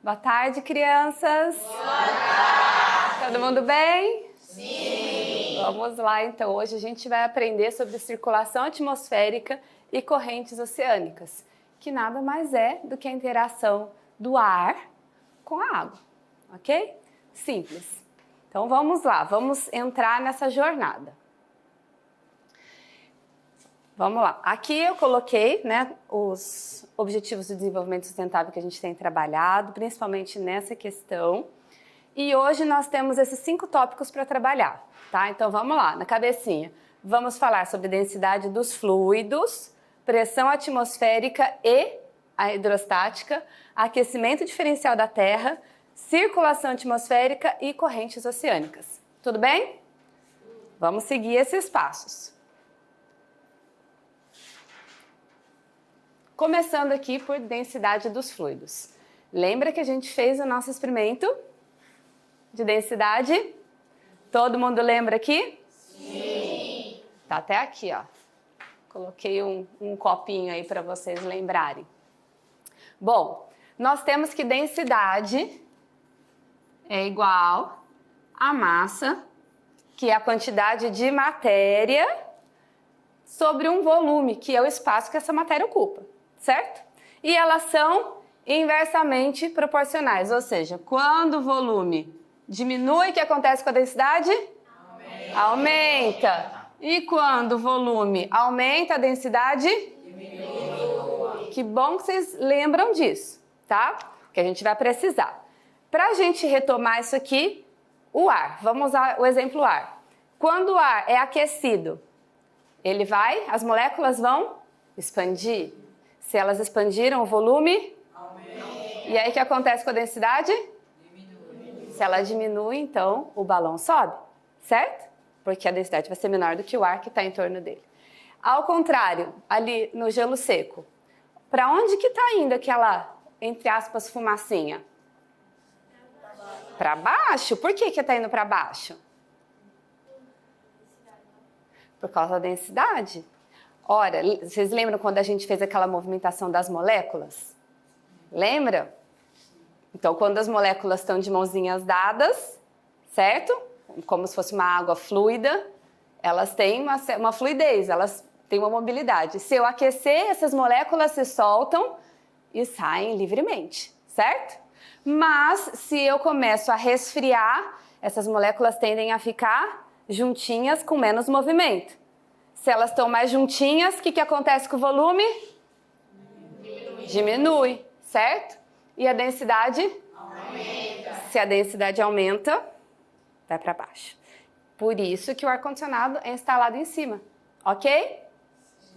Boa tarde, crianças. Boa tarde. Todo mundo bem? Sim. Vamos lá, então. Hoje a gente vai aprender sobre circulação atmosférica e correntes oceânicas, que nada mais é do que a interação do ar com a água, ok? Simples. Então vamos lá, vamos entrar nessa jornada. Vamos lá. Aqui eu coloquei, né, os objetivos do desenvolvimento sustentável que a gente tem trabalhado, principalmente nessa questão. E hoje nós temos esses 5 tópicos para trabalhar, tá? Então vamos lá, na cabecinha. Vamos falar sobre densidade dos fluidos, pressão atmosférica e a hidrostática, aquecimento diferencial da Terra, circulação atmosférica e correntes oceânicas. Tudo bem? Vamos seguir esses passos. Começando aqui por densidade dos fluidos. Lembra que a gente fez o nosso experimento de densidade? Todo mundo lembra aqui? Sim! Tá até aqui, ó. Coloquei um copinho aí para vocês lembrarem. Bom, nós temos que densidade é igual a massa, que é a quantidade de matéria sobre um volume, que é o espaço que essa matéria ocupa, certo? E elas são inversamente proporcionais, ou seja, quando o volume diminui, o que acontece com a densidade? Aumenta. E quando o volume aumenta, a densidade? Diminui. Que bom que vocês lembram disso, tá? Que a gente vai precisar. Para a gente retomar isso aqui, o ar. Vamos usar o exemplo ar. Quando o ar é aquecido, as moléculas vão expandir. Se elas expandiram, o volume aumenta. E aí o que acontece com a densidade? Diminui. Se ela diminui, então o balão sobe, certo? Porque a densidade vai ser menor do que o ar que está em torno dele. Ao contrário, ali no gelo seco, para onde que está indo aquela, entre aspas, fumacinha? Para baixo. Por que está indo para baixo? Por causa da densidade. Ora, vocês lembram quando a gente fez aquela movimentação das moléculas? Lembra? Então, quando as moléculas estão de mãozinhas dadas, certo? Como se fosse uma água fluida, elas têm uma fluidez, elas têm uma mobilidade. Se eu aquecer, essas moléculas se soltam e saem livremente, certo? Mas, se eu começo a resfriar, essas moléculas tendem a ficar juntinhas com menos movimento. Se elas estão mais juntinhas, o que acontece com o volume? Diminui, certo? E a densidade? Aumenta. Se a densidade aumenta, vai para baixo. Por isso que o ar-condicionado é instalado em cima, ok?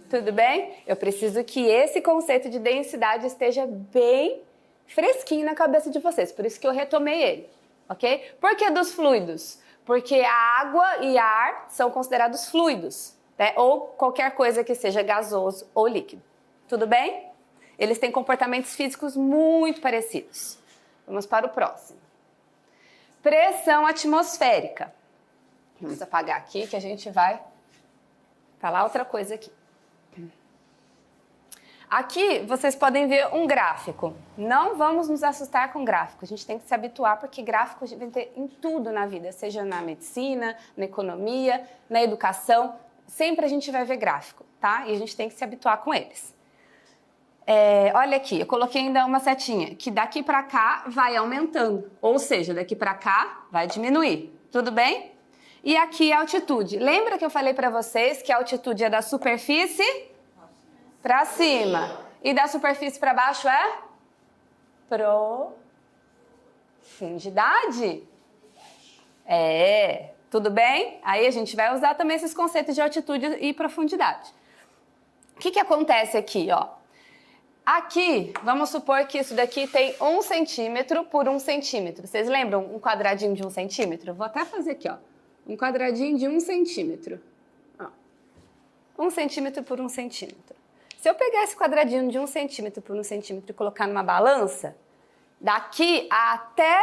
Tudo bem? Eu preciso que esse conceito de densidade esteja bem fresquinho na cabeça de vocês, por isso que eu retomei ele, ok? Por que dos fluidos? Porque a água e ar são considerados fluidos, né? Ou qualquer coisa que seja gasoso ou líquido. Tudo bem? Eles têm comportamentos físicos muito parecidos. Vamos para o próximo. Pressão atmosférica. Vamos apagar aqui que a gente vai falar outra coisa aqui. Aqui vocês podem ver um gráfico. Não vamos nos assustar com gráfico. A gente tem que se habituar porque gráfico a gente vai ter em tudo na vida, seja na medicina, na economia, na educação. Sempre a gente vai ver gráfico, tá? E a gente tem que se habituar com eles. Olha aqui, eu coloquei ainda uma setinha, que daqui para cá vai aumentando, ou seja, daqui para cá vai diminuir, tudo bem? E aqui a altitude. Lembra que eu falei para vocês que a altitude é da superfície para cima e da superfície para baixo é profundidade? Tudo bem? Aí a gente vai usar também esses conceitos de altitude e profundidade. O que acontece aqui, ó? Aqui, vamos supor que isso daqui tem 1 centímetro por 1 centímetro. Vocês lembram um quadradinho de 1 centímetro? Vou até fazer aqui, ó. Um quadradinho de 1 centímetro. Ó. 1 centímetro por 1 centímetro. Se eu pegar esse quadradinho de 1 centímetro por 1 centímetro e colocar numa balança, daqui até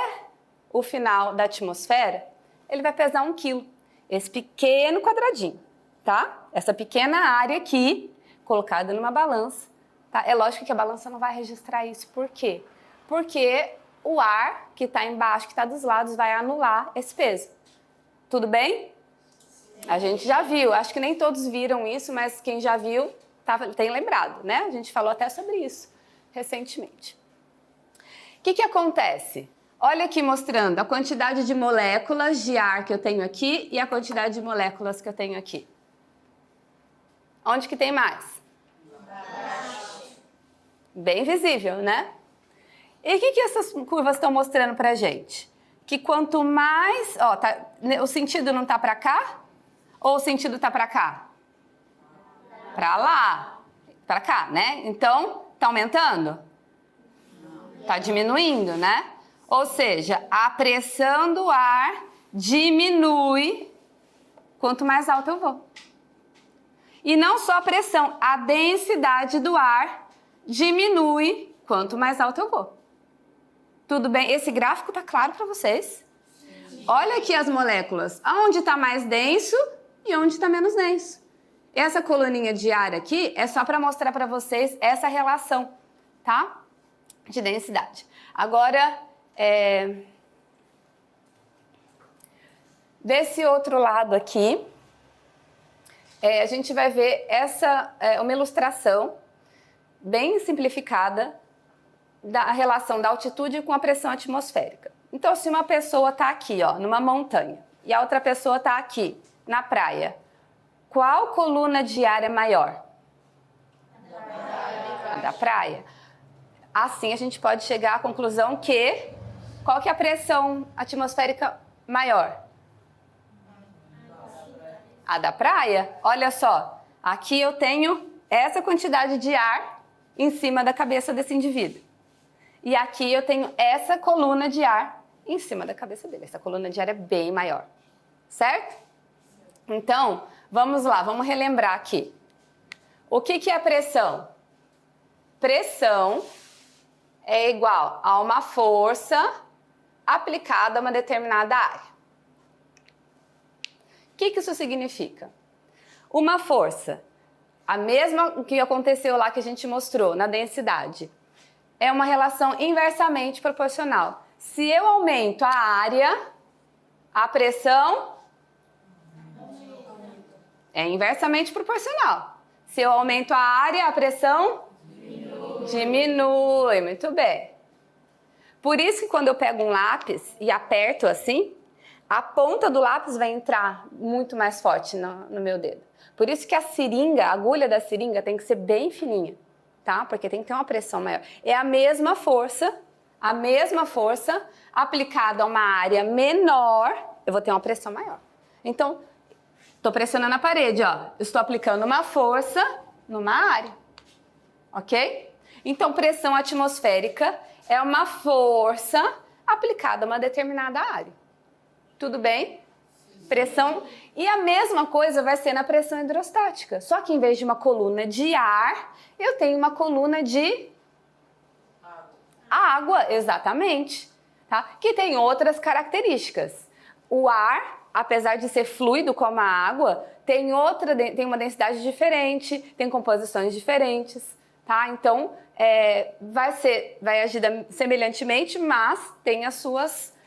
o final da atmosfera, ele vai pesar 1 quilo. Esse pequeno quadradinho, tá? Essa pequena área aqui, colocada numa balança. Tá? É lógico que a balança não vai registrar isso. Por quê? Porque o ar que está embaixo, que está dos lados, vai anular esse peso. Tudo bem? A gente já viu, acho que nem todos viram isso, mas quem já viu tem lembrado, né? A gente falou até sobre isso recentemente. O que acontece? Olha aqui mostrando a quantidade de moléculas de ar que eu tenho aqui e a quantidade de moléculas que eu tenho aqui. Onde que tem mais? Bem visível, né? E o que essas curvas estão mostrando pra gente? Que quanto mais... Ó, o sentido não tá pra cá? Ou o sentido tá pra cá? Pra lá. Pra cá, né? Então, tá aumentando? Tá diminuindo, né? Ou seja, a pressão do ar diminui quanto mais alto eu vou. E não só a pressão, a densidade do ar diminui quanto mais alto eu vou. Tudo bem? Esse gráfico tá claro para vocês? Sim. Olha aqui as moléculas. Onde está mais denso e onde está menos denso. Essa coluninha de ar aqui é só para mostrar para vocês essa relação, tá? De densidade. Agora, desse outro lado aqui, a gente vai ver uma ilustração bem simplificada da relação da altitude com a pressão atmosférica. Então, se uma pessoa está aqui, ó, numa montanha, e a outra pessoa está aqui, na praia, qual coluna de ar é maior? A da praia. Assim, a gente pode chegar à conclusão que... Qual que é a pressão atmosférica maior? A da praia. Olha só, aqui eu tenho essa quantidade de ar em cima da cabeça desse indivíduo. E aqui eu tenho essa coluna de ar em cima da cabeça dele. Essa coluna de ar é bem maior, certo? Então, vamos lá, vamos relembrar aqui. O que é pressão? Pressão é igual a uma força aplicada a uma determinada área. O que isso significa? Uma força, a mesma que aconteceu lá que a gente mostrou na densidade, é uma relação inversamente proporcional. Se eu aumento a área, a pressão é inversamente proporcional. Se eu aumento a área, a pressão diminui. Muito bem. Por isso que quando eu pego um lápis e aperto assim, a ponta do lápis vai entrar muito mais forte no meu dedo. Por isso que a agulha da seringa tem que ser bem fininha, tá? Porque tem que ter uma pressão maior. É a mesma força aplicada a uma área menor, eu vou ter uma pressão maior. Então, estou pressionando a parede, ó. Eu estou aplicando uma força numa área, ok? Então, pressão atmosférica é uma força aplicada a uma determinada área. Tudo bem? Pressão. E a mesma coisa vai ser na pressão hidrostática. Só que em vez de uma coluna de ar, eu tenho uma coluna de água, exatamente. Tá? Que tem outras características. O ar, apesar de ser fluido como a água, tem uma densidade diferente, tem composições diferentes. Tá? Então, vai agir semelhantemente, mas tem as suas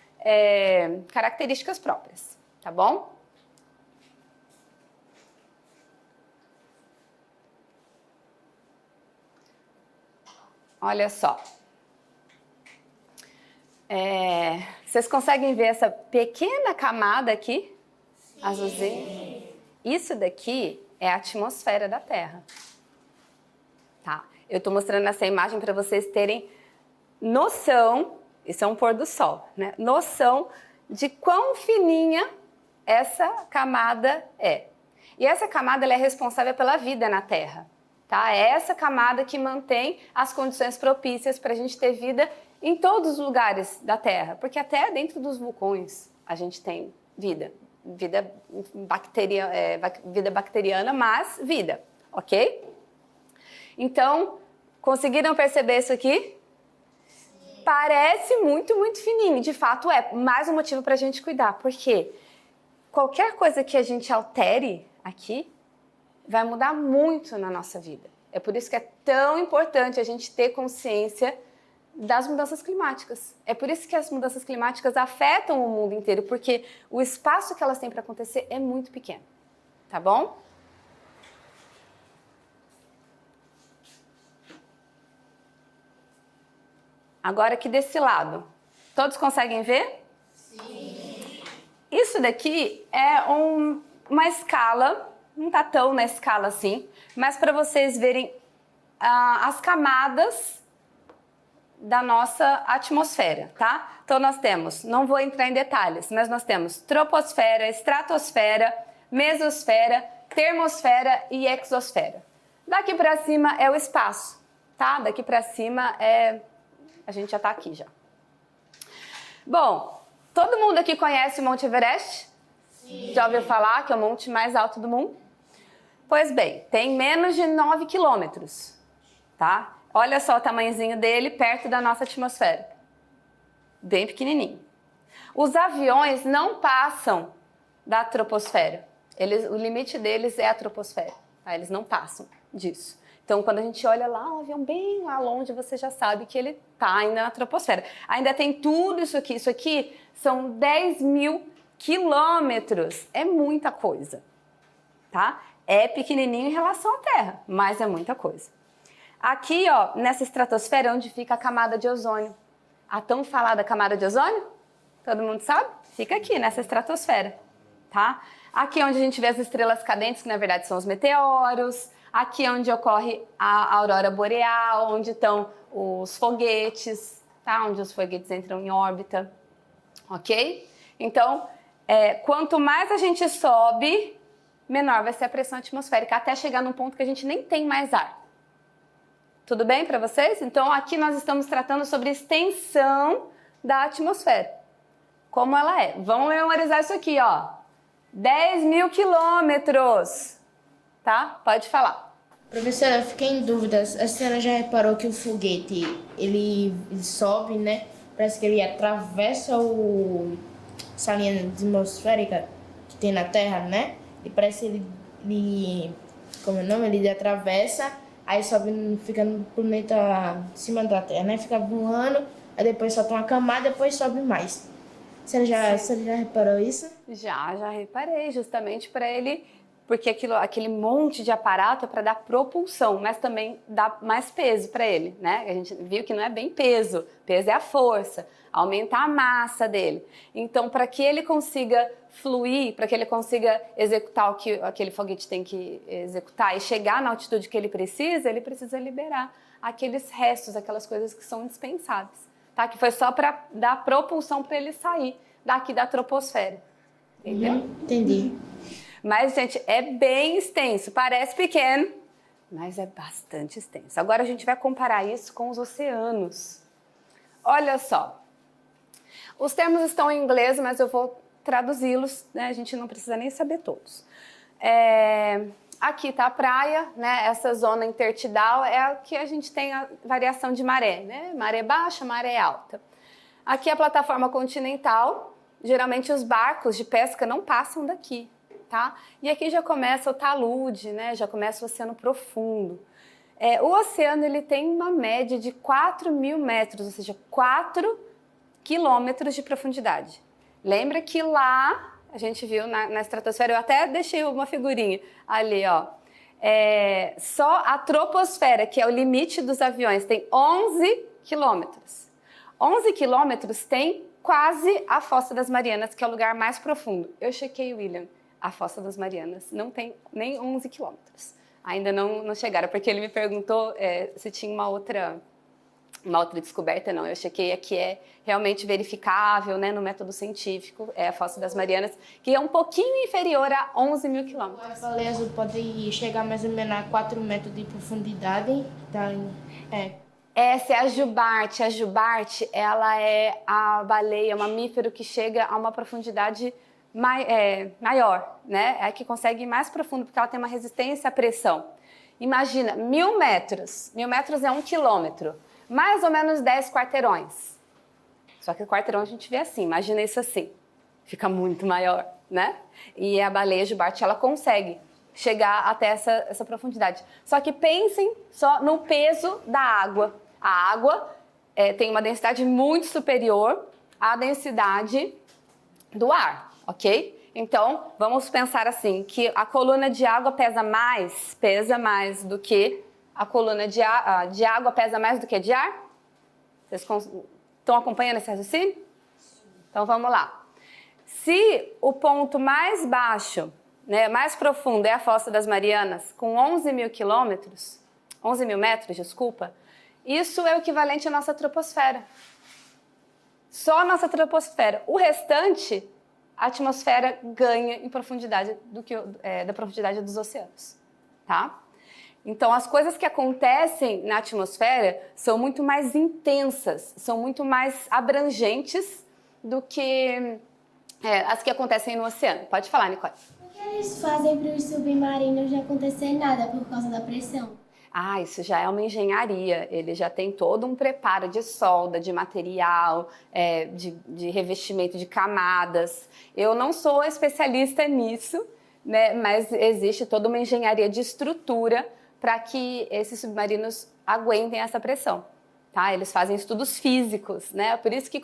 características próprias, tá bom? Olha só. Vocês conseguem ver essa pequena camada aqui? Sim. Azulzinha? Isso daqui é a atmosfera da Terra. Tá? Eu estou mostrando essa imagem para vocês terem noção, isso é um pôr do sol, né? Noção de quão fininha essa camada é. E essa camada ela é responsável pela vida na Terra. Tá? É essa camada que mantém as condições propícias para a gente ter vida em todos os lugares da Terra. Porque até dentro dos vulcões a gente tem vida. Vida bacteriana, mas vida, ok? Então, conseguiram perceber isso aqui? Sim. Parece muito, muito fininho. De fato é. Mais um motivo para a gente cuidar. Porque qualquer coisa que a gente altere aqui vai mudar muito na nossa vida. É por isso que é tão importante a gente ter consciência das mudanças climáticas. É por isso que as mudanças climáticas afetam o mundo inteiro, porque o espaço que elas têm para acontecer é muito pequeno, tá bom? Agora aqui desse lado, todos conseguem ver? Sim. Isso daqui é uma escala, não tá tão na escala assim, mas para vocês verem as camadas da nossa atmosfera, tá? Então nós temos, não vou entrar em detalhes, mas nós temos troposfera, estratosfera, mesosfera, termosfera e exosfera. Daqui para cima é o espaço, tá? Daqui para cima a gente já tá aqui já. Bom, todo mundo aqui conhece o Monte Everest? Sim. Já ouviu falar que é o monte mais alto do mundo? Pois bem, tem menos de 9 quilômetros, tá? Olha só o tamanhozinho dele perto da nossa atmosfera. Bem pequenininho. Os aviões não passam da troposfera. O limite deles é a troposfera. Tá? Eles não passam disso. Então, quando a gente olha lá, um avião bem lá longe, você já sabe que ele está ainda na troposfera. Ainda tem tudo isso aqui. Isso aqui são 10 mil quilômetros. É muita coisa, tá? É pequenininho em relação à Terra, mas é muita coisa. Aqui, ó, nessa estratosfera, onde fica a camada de ozônio. A tão falada camada de ozônio? Todo mundo sabe? Fica aqui, nessa estratosfera, tá? Aqui onde a gente vê as estrelas cadentes, que na verdade são os meteoros. Aqui é onde ocorre a aurora boreal, onde estão os foguetes, tá? Onde os foguetes entram em órbita, ok? Então, quanto mais a gente sobe, menor vai ser a pressão atmosférica, até chegar num ponto que a gente nem tem mais ar. Tudo bem para vocês? Então, aqui nós estamos tratando sobre extensão da atmosfera. Como ela é. Vamos memorizar isso aqui, ó. 10 mil quilômetros. Tá? Pode falar. Professora, eu fiquei em dúvida. A senhora já reparou que o foguete, ele sobe, né? Parece que ele atravessa essa linha atmosférica que tem na Terra, né? E parece ele como é o nome? Ele atravessa, aí sobe, fica no planeta em cima da Terra, né? Fica voando, aí depois solta uma camada, depois sobe mais. Você já reparou isso? Já reparei, justamente para ele, porque aquele monte de aparato é para dar propulsão, mas também dá mais peso para ele, né? A gente viu que não é bem peso, peso é a força, aumentar a massa dele. Então, para que ele consiga fluir, para que ele consiga executar o que aquele foguete tem que executar e chegar na altitude que ele precisa liberar aqueles restos, aquelas coisas que são indispensáveis, tá? Que foi só para dar propulsão para ele sair daqui da troposfera. Entendeu? Entendi. Mas, gente, é bem extenso. Parece pequeno, mas é bastante extenso. Agora a gente vai comparar isso com os oceanos. Olha só. Os termos estão em inglês, mas eu vou traduzi-los, né? A gente não precisa nem saber todos. Aqui está a praia, né? Essa zona intertidal é a que a gente tem a variação de maré, né? Maré baixa, maré alta. Aqui é a plataforma continental. Geralmente os barcos de pesca não passam daqui, tá? E aqui já começa o talude, né? Já começa o oceano profundo. O oceano ele tem uma média de 4.000 metros, ou seja, 4 quilômetros de profundidade. Lembra que lá, a gente viu na estratosfera, eu até deixei uma figurinha ali, ó. Só a troposfera, que é o limite dos aviões, tem 11 quilômetros. 11 quilômetros tem quase a Fossa das Marianas, que é o lugar mais profundo. Eu chequei, William, a Fossa das Marianas não tem nem 11 quilômetros. Ainda não chegaram, porque ele me perguntou se tinha uma outra descoberta. Não, eu chequei, aqui é realmente verificável, né, no método científico, é a Fossa das Marianas, que é um pouquinho inferior a 11 mil quilômetros. A baleia azul pode chegar mais ou menos a 4 metros de profundidade. Essa é a jubarte. A jubarte, ela é a baleia, o mamífero que chega a uma profundidade maior, né? É a que consegue ir mais profundo, porque ela tem uma resistência à pressão. Imagina, 1.000 metros. 1.000 metros é 1 quilômetro. Mais ou menos 10 quarteirões. Só que o quarteirão a gente vê assim, imagina isso assim. Fica muito maior, né? E a baleia jubarte, ela consegue chegar até essa profundidade. Só que pensem só no peso da água. A água tem uma densidade muito superior à densidade do ar, ok? Então, vamos pensar assim, que a coluna de água pesa mais do que a coluna de água pesa mais do que de ar? Vocês estão acompanhando esse raciocínio? Então, vamos lá. Se o ponto mais baixo, né, mais profundo é a Fossa das Marianas, com 11 mil metros, desculpa, isso é o equivalente à nossa troposfera. Só a nossa troposfera. O restante, a atmosfera ganha em profundidade da profundidade dos oceanos, tá? Então, as coisas que acontecem na atmosfera são muito mais intensas, são muito mais abrangentes do que as que acontecem no oceano. Pode falar, Nicole. O que eles fazem para os submarinos não acontecer nada por causa da pressão? Isso já é uma engenharia, ele já tem todo um preparo de solda, de material, de revestimento de camadas. Eu não sou especialista nisso, né, mas existe toda uma engenharia de estrutura para que esses submarinos aguentem essa pressão. Tá? Eles fazem estudos físicos, né? Por isso que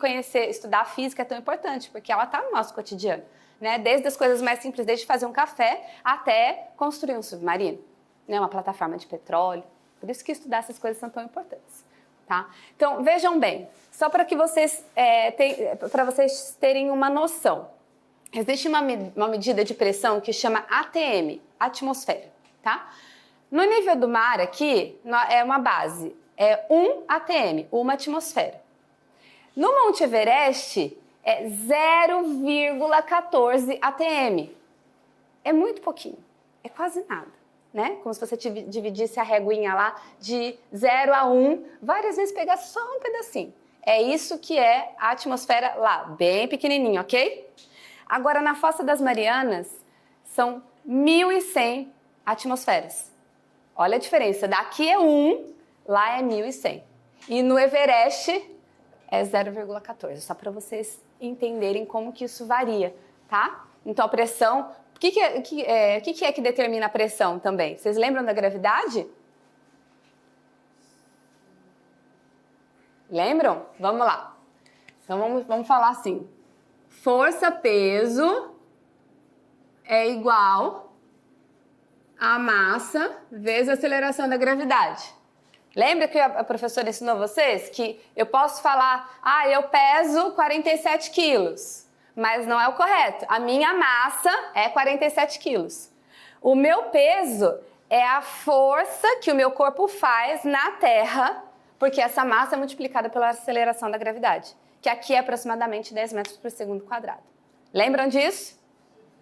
estudar física é tão importante, porque ela está no nosso cotidiano, né? Desde as coisas mais simples, desde fazer um café até construir um submarino, né? Uma plataforma de petróleo. Por isso que estudar essas coisas são tão importantes. Tá? Então, vejam bem, só para que vocês terem uma noção. Existe uma medida de pressão que chama ATM, atmosfera. Tá? No nível do mar aqui, é uma base, é 1 ATM, uma atmosfera. No Monte Everest, é 0,14 ATM. É muito pouquinho, é quase nada, né? Como se você dividisse a reguinha lá de 0 a 1, várias vezes pegasse só um pedacinho. É isso que é a atmosfera lá, bem pequenininho, ok? Agora, na Fossa das Marianas, são 1.100 atmosferas. Olha a diferença, daqui é 1, lá é 1.100. E no Everest é 0,14, só para vocês entenderem como que isso varia, tá? Então a pressão, o que é que determina a pressão também? Vocês lembram da gravidade? Lembram? Vamos lá. Então vamos falar assim. Força, peso é igual a massa vezes a aceleração da gravidade. Lembra que a professora ensinou vocês que eu posso falar, eu peso 47 quilos, mas não é o correto. A minha massa é 47 quilos. O meu peso é a força que o meu corpo faz na Terra, porque essa massa é multiplicada pela aceleração da gravidade, que aqui é aproximadamente 10 metros por segundo quadrado. Lembram disso?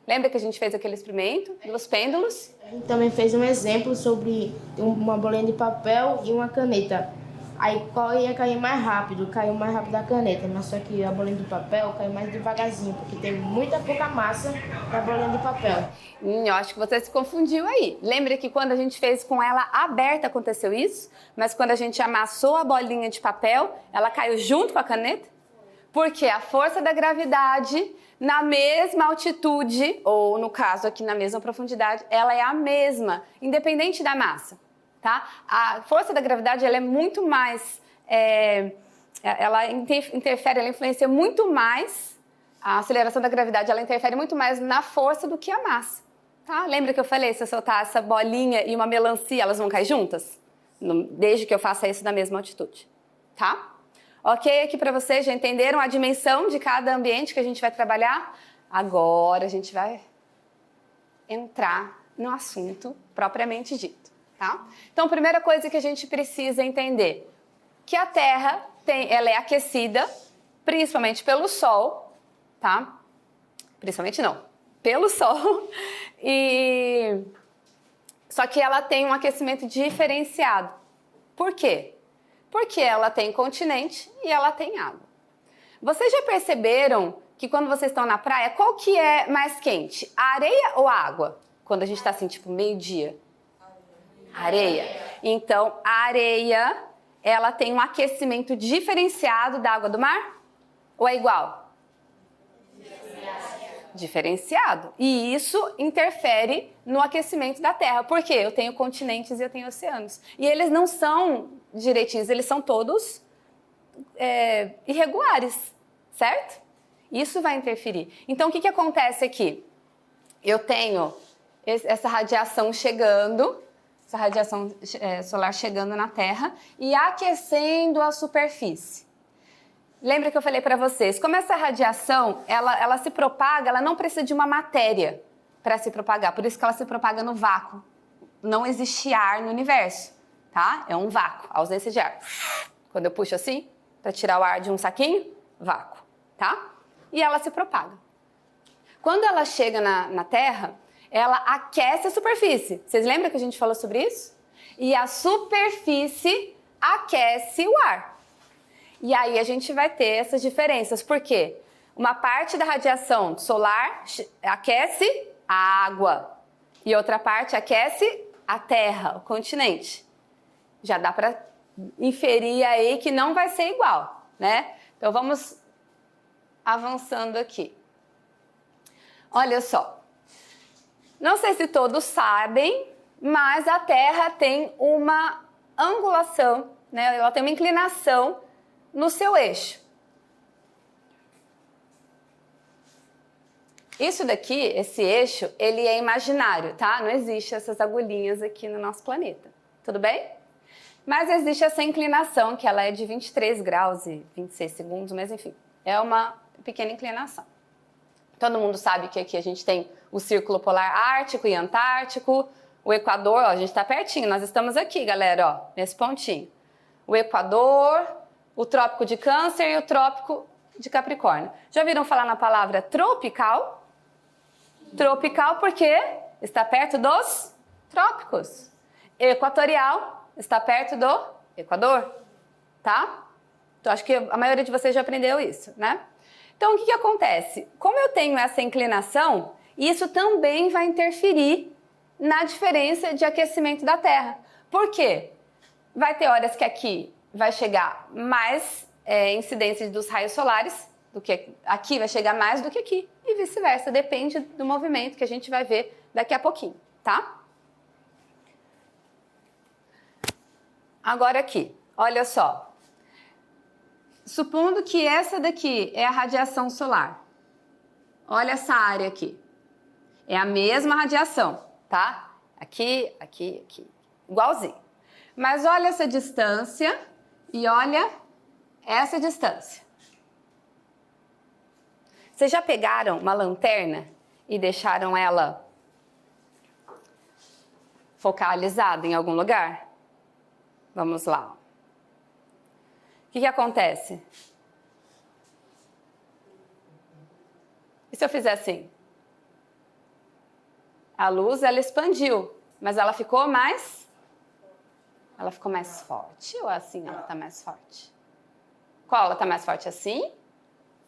Lembra que a gente fez aquele experimento dos pêndulos? A gente também fez um exemplo sobre uma bolinha de papel e uma caneta. Aí qual ia cair mais rápido? Caiu mais rápido a caneta, mas só que a bolinha de papel caiu mais devagarzinho, porque tem muita pouca massa na bolinha de papel. Eu acho que você se confundiu aí. Lembra que quando a gente fez com ela aberta aconteceu isso? Mas quando a gente amassou a bolinha de papel, ela caiu junto com a caneta? Porque a força da gravidade, na mesma altitude, ou no caso aqui na mesma profundidade, ela é a mesma, independente da massa, tá? A força da gravidade, ela é muito mais, ela interfere, ela influencia muito mais, a aceleração da gravidade, ela interfere muito mais na força do que a massa, tá? Lembra que eu falei, se eu soltar essa bolinha e uma melancia, elas vão cair juntas? Desde que eu faça isso na mesma altitude, tá? Ok, aqui para vocês, já entenderam a dimensão de cada ambiente que a gente vai trabalhar? Agora a gente vai entrar no assunto propriamente dito, tá? Então, a primeira coisa que a gente precisa entender, que a Terra ela é aquecida, principalmente pelo Sol, tá? Principalmente não, pelo Sol, só que ela tem um aquecimento diferenciado. Por quê? Porque ela tem continente e ela tem água. Vocês já perceberam que quando vocês estão na praia, qual que é mais quente? A areia ou a água? Quando a gente está assim, tipo, meio-dia? Areia. Então, a areia, ela tem um aquecimento diferenciado da água do mar? Ou é igual? Diferenciado. E isso interfere no aquecimento da Terra. Por quê? Eu tenho continentes e eu tenho oceanos. E eles não são direitinhos, eles são todos irregulares, certo? Isso vai interferir. Então, o que acontece aqui? Eu tenho essa radiação chegando, essa radiação solar chegando na Terra e aquecendo a superfície. Lembra que eu falei para vocês, como essa radiação, ela se propaga, ela não precisa de uma matéria para se propagar, por isso que ela se propaga no vácuo. Não existe ar no universo, tá? É um vácuo, ausência de ar. Quando eu puxo assim, para tirar o ar de um saquinho, vácuo, tá? E ela se propaga. Quando ela chega na Terra, ela aquece a superfície. Vocês lembram que a gente falou sobre isso? E a superfície aquece o ar. E aí a gente vai ter essas diferenças. Por quê? Uma parte da radiação solar aquece a água e outra parte aquece a Terra, o continente. Já dá para inferir aí que não vai ser igual, né? Então vamos avançando aqui. Olha só. Não sei se todos sabem, mas a Terra tem uma angulação, né? Ela tem uma inclinação no seu eixo. Isso daqui, esse eixo, ele é imaginário, tá? Não existe essas agulhinhas aqui no nosso planeta. Tudo bem? Mas existe essa inclinação, que ela é de 23 graus e 26 segundos, mas enfim, é uma pequena inclinação. Todo mundo sabe que aqui a gente tem o Círculo Polar Ártico e Antártico, o Equador, ó, a gente está pertinho, nós estamos aqui, galera, ó, nesse pontinho. O Equador, o Trópico de Câncer e o Trópico de Capricórnio. Já ouviram falar na palavra tropical? Tropical porque está perto dos trópicos. Equatorial está perto do Equador, tá? Então, acho que a maioria de vocês já aprendeu isso, né? Então, o que acontece? Como eu tenho essa inclinação, isso também vai interferir na diferença de aquecimento da Terra. Por quê? Vai ter horas que aqui vai chegar mais incidência dos raios solares, do que aqui vai chegar mais do que aqui, e vice-versa, depende do movimento que a gente vai ver daqui a pouquinho, tá? Agora aqui, olha só. Supondo que essa daqui é a radiação solar. Olha essa área aqui. É a mesma radiação, tá? Aqui, aqui, aqui. Igualzinho. Mas olha essa distância e olha essa distância. Vocês já pegaram uma lanterna e deixaram ela focalizada em algum lugar? Vamos lá. O que acontece? E se eu fizer assim? A luz, ela expandiu, mas ela ficou mais... Ela ficou mais forte ou assim ela está mais forte? Qual ela está mais forte? Assim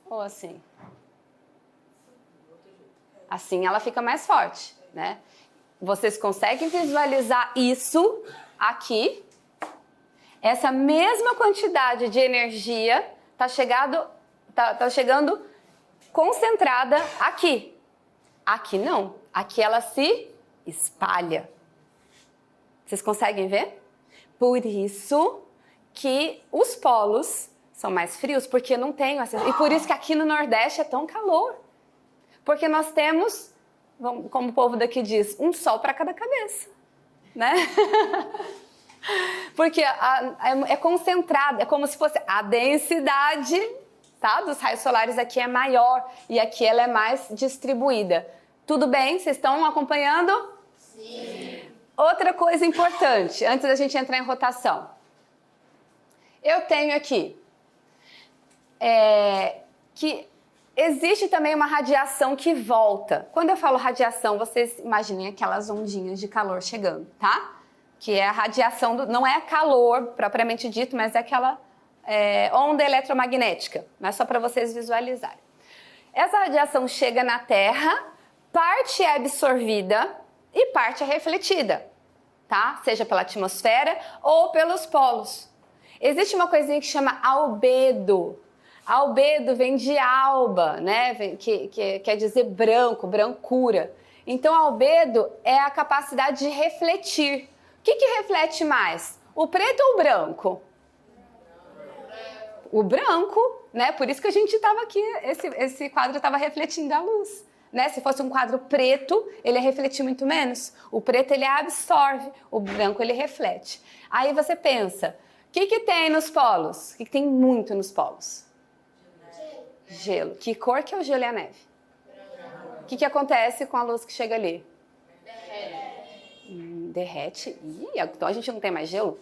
ou assim? Assim ela fica mais forte, né? Vocês conseguem visualizar isso aqui? Essa mesma quantidade de energia tá chegando concentrada aqui. Aqui não. Aqui ela se espalha. Vocês conseguem ver? Por isso que os polos são mais frios, porque não tem essa... E por isso que aqui no Nordeste é tão calor. Porque nós temos, como o povo daqui diz, um sol para cada cabeça, né? Porque é concentrado, é como se fosse a densidade, tá, dos raios solares aqui é maior e aqui ela é mais distribuída. Tudo bem? Vocês estão acompanhando? Sim. Outra coisa importante, antes da gente entrar em rotação. Eu tenho aqui que existe também uma radiação que volta. Quando eu falo radiação, vocês imaginem aquelas ondinhas de calor chegando, tá? Que é a radiação, não é calor propriamente dito, mas é aquela onda eletromagnética. Mas só para vocês visualizarem. Essa radiação chega na Terra, parte é absorvida e parte é refletida, tá? Seja pela atmosfera ou pelos polos. Existe uma coisinha que chama albedo. Albedo vem de alba, né? Que quer dizer branco, brancura. Então, albedo é a capacidade de refletir. O que reflete mais? O preto ou o branco? O branco, né? Por isso que a gente estava aqui, esse quadro estava refletindo a luz. Né? Se fosse um quadro preto, ele ia refletir muito menos. O preto, ele absorve, o branco, ele reflete. Aí você pensa, o que tem nos polos? O que tem muito nos polos? Gelo. Que cor que é o gelo e a neve? O que acontece com a luz que chega ali? Derrete. Ih, então a gente não tem mais gelo?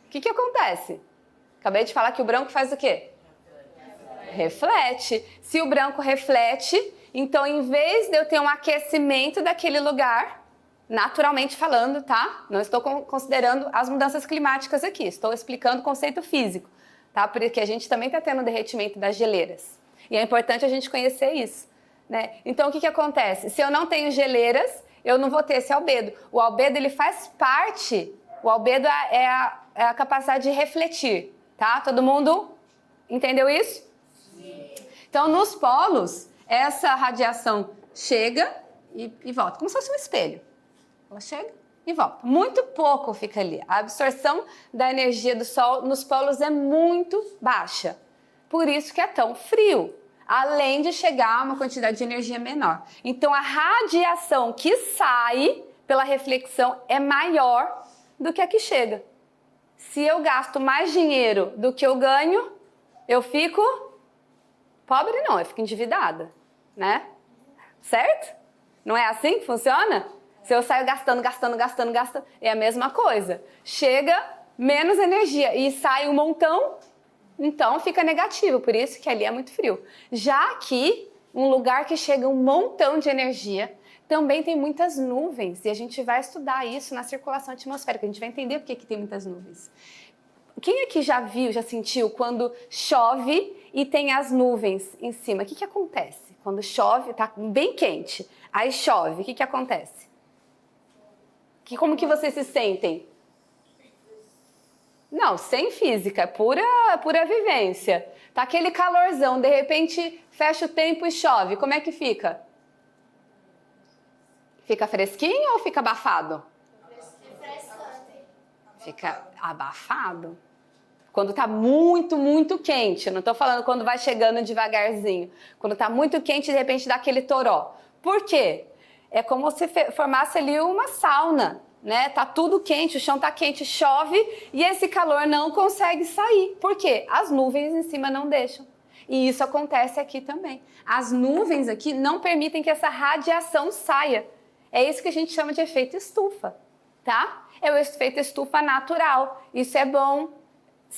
O que acontece? Acabei de falar que o branco faz o quê? Reflete. Se o branco reflete, então em vez de eu ter um aquecimento daquele lugar, naturalmente falando, tá? Não estou considerando as mudanças climáticas aqui, estou explicando o conceito físico, tá? Porque a gente também está tendo derretimento das geleiras. E é importante a gente conhecer isso, né? Então o que acontece? Se eu não tenho geleiras, eu não vou ter esse albedo. O albedo, ele faz parte, o albedo é a capacidade de refletir, tá? Todo mundo entendeu isso? Sim. Então, nos polos, essa radiação chega e volta, como se fosse um espelho. Ela chega e volta. Muito pouco fica ali. A absorção da energia do Sol nos polos é muito baixa. Por isso que é tão frio. Além de chegar a uma quantidade de energia menor. Então, a radiação que sai pela reflexão é maior do que a que chega. Se eu gasto mais dinheiro do que eu ganho, eu fico pobre não, eu fico endividada, né? Certo? Não é assim que funciona? Se eu saio gastando, é a mesma coisa. Chega menos energia e sai um montão, então fica negativo, por isso que ali é muito frio. Já aqui, um lugar que chega um montão de energia, também tem muitas nuvens, e a gente vai estudar isso na circulação atmosférica, a gente vai entender por que tem muitas nuvens. Quem aqui já viu, já sentiu quando chove e tem as nuvens em cima? O que acontece? Quando chove, tá bem quente, aí chove, o que acontece? Como que vocês se sentem? Não, sem física, pura vivência. Tá aquele calorzão, de repente fecha o tempo e chove, como é que fica? Fica fresquinho ou fica abafado? Fica abafado. Quando tá muito, muito quente. Eu não tô falando quando vai chegando devagarzinho. Quando tá muito quente, de repente dá aquele toró. Por quê? É como se formasse ali uma sauna, né? Tá tudo quente, o chão tá quente, chove e esse calor não consegue sair. Por quê? As nuvens em cima não deixam. E isso acontece aqui também. As nuvens aqui não permitem que essa radiação saia. É isso que a gente chama de efeito estufa, tá? É o efeito estufa natural. Isso é bom.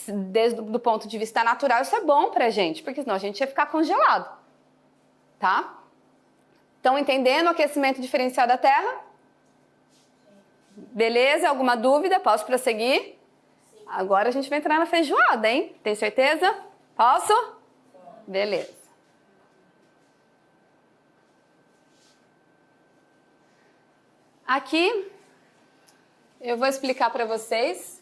Desde o ponto de vista natural, isso é bom pra gente, porque senão a gente ia ficar congelado, tá? Estão entendendo o aquecimento diferencial da Terra? Beleza? Alguma dúvida? Posso prosseguir? Sim. Agora a gente vai entrar na feijoada, hein? Tem certeza? Posso? Beleza. Aqui eu vou explicar para vocês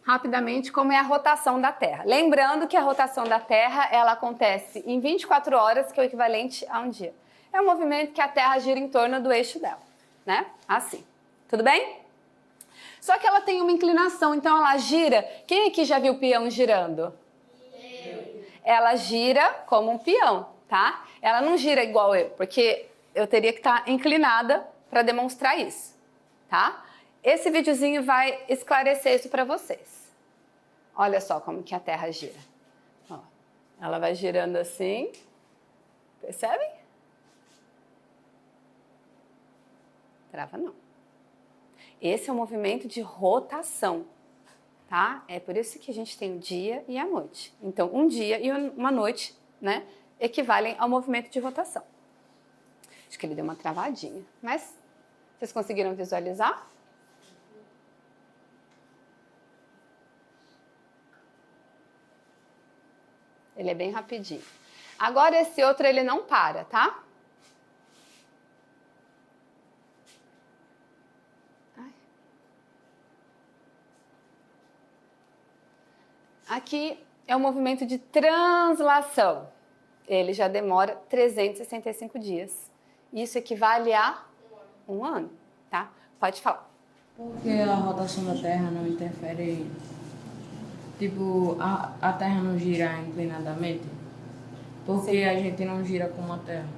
rapidamente como é a rotação da Terra. Lembrando que a rotação da Terra, ela acontece em 24 horas, que é o equivalente a um dia. É um movimento que a Terra gira em torno do eixo dela, né? Assim. Tudo bem? Só que ela tem uma inclinação, então ela gira. Quem aqui já viu o peão girando? Eu. Ela gira como um peão, tá? Ela não gira igual eu, porque eu teria que estar inclinada para demonstrar isso, tá? Esse videozinho vai esclarecer isso para vocês. Olha só como que a Terra gira. Ó, ela vai girando assim. Percebem? Trava não. Esse é o movimento de rotação, tá? É por isso que a gente tem o dia e a noite. Então, um dia e uma noite, né, equivalem ao movimento de rotação. Acho que ele deu uma travadinha, mas vocês conseguiram visualizar? Ele é bem rapidinho. Agora esse outro ele não para, tá? Aqui é o movimento de translação. Ele já demora 365 dias. Isso equivale a um ano, tá? Pode falar. Por que a rotação da Terra não interfere Tipo, a Terra não gira inclinadamente? Por que a gente não gira como a Terra?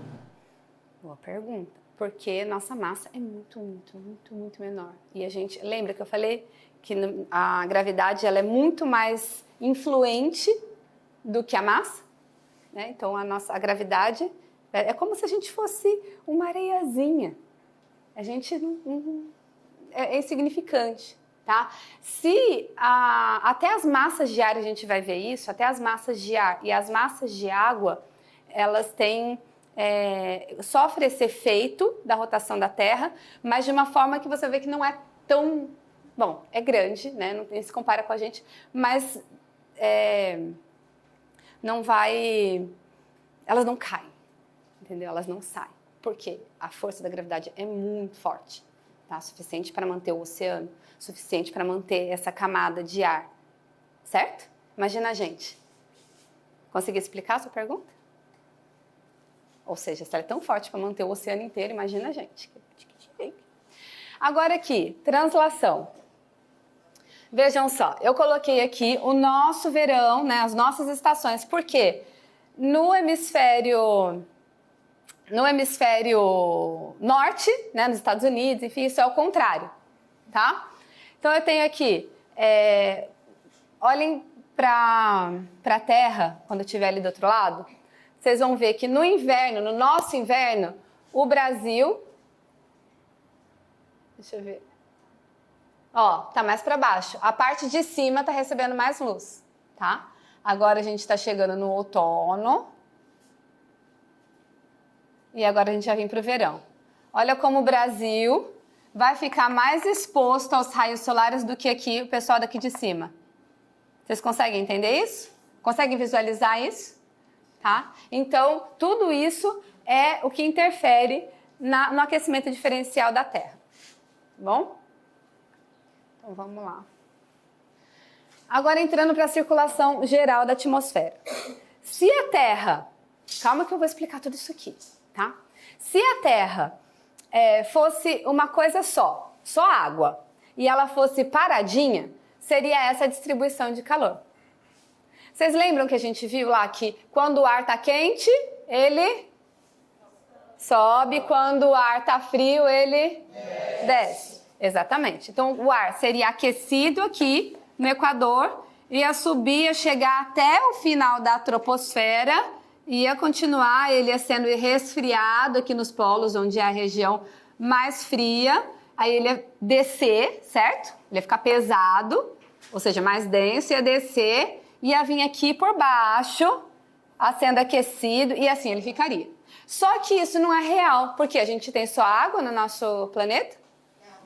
Boa pergunta. Porque nossa massa é muito menor. E a gente, lembra que eu falei que a gravidade ela é muito mais influente do que a massa? Né? Então a gravidade é como se a gente fosse uma areiazinha. A gente é insignificante. Tá? Se até as massas de ar, a gente vai ver isso, até as massas de ar e as massas de água, elas têm, sofrem esse efeito da rotação da Terra, mas de uma forma que você vê que não é tão, bom, é grande, né? Não se compara com a gente, mas não vai, elas não caem, entendeu? Elas não saem. Por quê? A força da gravidade é muito forte, tá? Suficiente para manter o oceano, suficiente para manter essa camada de ar, certo? Imagina a gente. Consegui explicar a sua pergunta? Ou seja, se ela é tão forte para manter o oceano inteiro, imagina a gente. Agora aqui, translação. Vejam só, eu coloquei aqui o nosso verão, né, as nossas estações. Por quê? No hemisfério norte, né, nos Estados Unidos, enfim, isso é o contrário, tá? Então eu tenho aqui, olhem para a Terra, quando eu estiver ali do outro lado, vocês vão ver que no inverno, no nosso inverno, o Brasil, deixa eu ver, ó, tá mais para baixo, a parte de cima tá recebendo mais luz, tá? Agora a gente está chegando no outono, e agora a gente já vem para o verão. Olha como o Brasil vai ficar mais exposto aos raios solares do que aqui o pessoal daqui de cima. Vocês conseguem entender isso? Conseguem visualizar isso? Tá? Então, tudo isso é o que interfere no aquecimento diferencial da Terra. Bom? Então, vamos lá. Agora, entrando para a circulação geral da atmosfera. Se a Terra... Calma que eu vou explicar tudo isso aqui, tá? Se a Terra fosse uma coisa só água, e ela fosse paradinha, seria essa a distribuição de calor. Vocês lembram que a gente viu lá que quando o ar está quente, ele sobe, quando o ar está frio, ele desce. Exatamente. Então, o ar seria aquecido aqui no Equador, ia subir, ia chegar até o final da troposfera, ia continuar, ele ia sendo resfriado aqui nos polos, onde é a região mais fria, aí ele ia descer, certo? Ele ia ficar pesado, ou seja, mais denso, ia descer, ia vir aqui por baixo, sendo aquecido, e assim ele ficaria. Só que isso não é real, porque a gente tem só água no nosso planeta?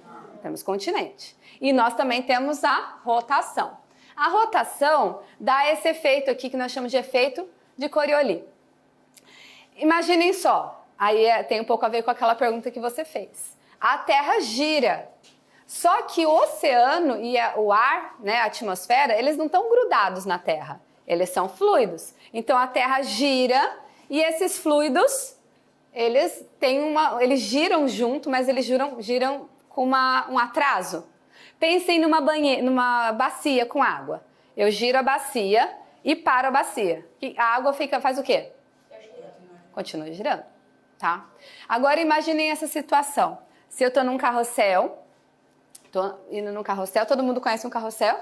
Não. Temos continente. E nós também temos a rotação. A rotação dá esse efeito aqui que nós chamamos de efeito de Coriolis. Imaginem só, aí tem um pouco a ver com aquela pergunta que você fez. A Terra gira, só que o oceano e o ar, né, a atmosfera, eles não estão grudados na Terra, eles são fluidos. Então a Terra gira e esses fluidos, eles giram junto, mas eles giram com um atraso. Pensem numa bacia com água. Eu giro a bacia e paro a bacia. A água faz o quê? Continua girando, tá? Agora imaginem essa situação. Se eu estou num carrossel, estou indo num carrossel, todo mundo conhece um carrossel?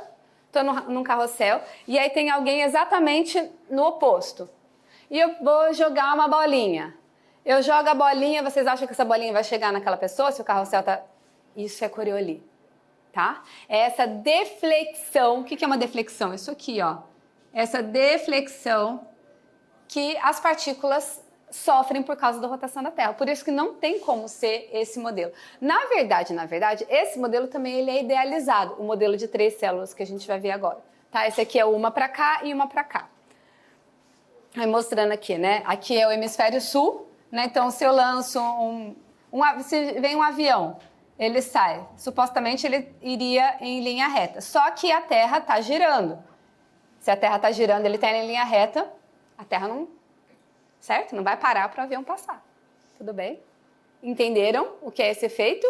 Estou num carrossel e aí tem alguém exatamente no oposto. E eu vou jogar uma bolinha. Eu jogo a bolinha, vocês acham que essa bolinha vai chegar naquela pessoa se o carrossel tá... Isso é Coriolis, tá? É essa deflexão. O que é uma deflexão? Isso aqui, ó. Essa deflexão que as partículas sofrem por causa da rotação da Terra. Por isso que não tem como ser esse modelo. Na verdade, esse modelo também ele é idealizado, o modelo de 3 células que a gente vai ver agora. Tá? Esse aqui é uma para cá e uma para cá. Aí mostrando aqui, né? Aqui é o hemisfério sul, né? Então, se eu lanço se vem um avião, ele sai. Supostamente ele iria em linha reta. Só que a Terra está girando. Se a Terra está girando, ele está em linha reta, a Terra não... Certo? Não vai parar para o avião passar. Tudo bem? Entenderam o que é esse efeito?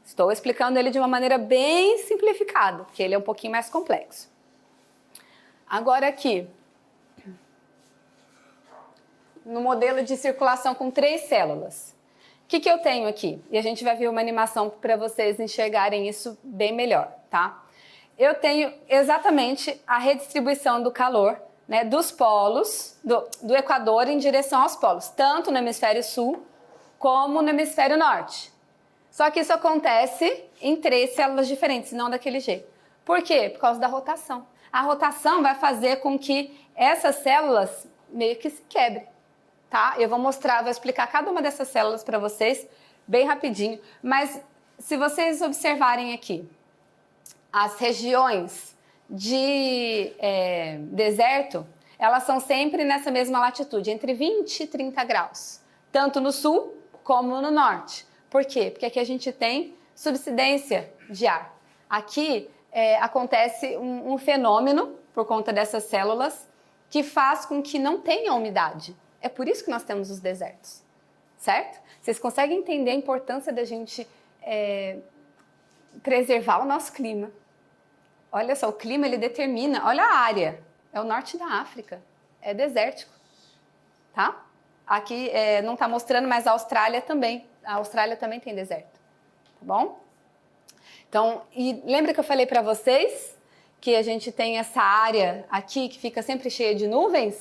Estou explicando ele de uma maneira bem simplificada, porque ele é um pouquinho mais complexo. Agora aqui, no modelo de circulação com 3 células. O que eu tenho aqui? E a gente vai ver uma animação para vocês enxergarem isso bem melhor, tá? Eu tenho exatamente a redistribuição do calor, né, dos polos, do Equador em direção aos polos, tanto no hemisfério sul como no hemisfério norte. Só que isso acontece em 3 células diferentes, não daquele jeito. Por quê? Por causa da rotação. A rotação vai fazer com que essas células meio que se quebrem, tá? Eu vou mostrar, vou explicar cada uma dessas células para vocês bem rapidinho, mas se vocês observarem aqui, as regiões de deserto, elas são sempre nessa mesma latitude, entre 20 e 30 graus, tanto no sul como no norte. Por quê? Porque aqui a gente tem subsidência de ar. Aqui acontece um fenômeno, por conta dessas células, que faz com que não tenha umidade. É por isso que nós temos os desertos, certo? Vocês conseguem entender a importância da gente preservar o nosso clima. Olha só, o clima ele determina, olha a área, é o norte da África, é desértico, tá? Aqui não está mostrando, mas a Austrália também tem deserto, tá bom? Então, e lembra que eu falei para vocês que a gente tem essa área aqui que fica sempre cheia de nuvens?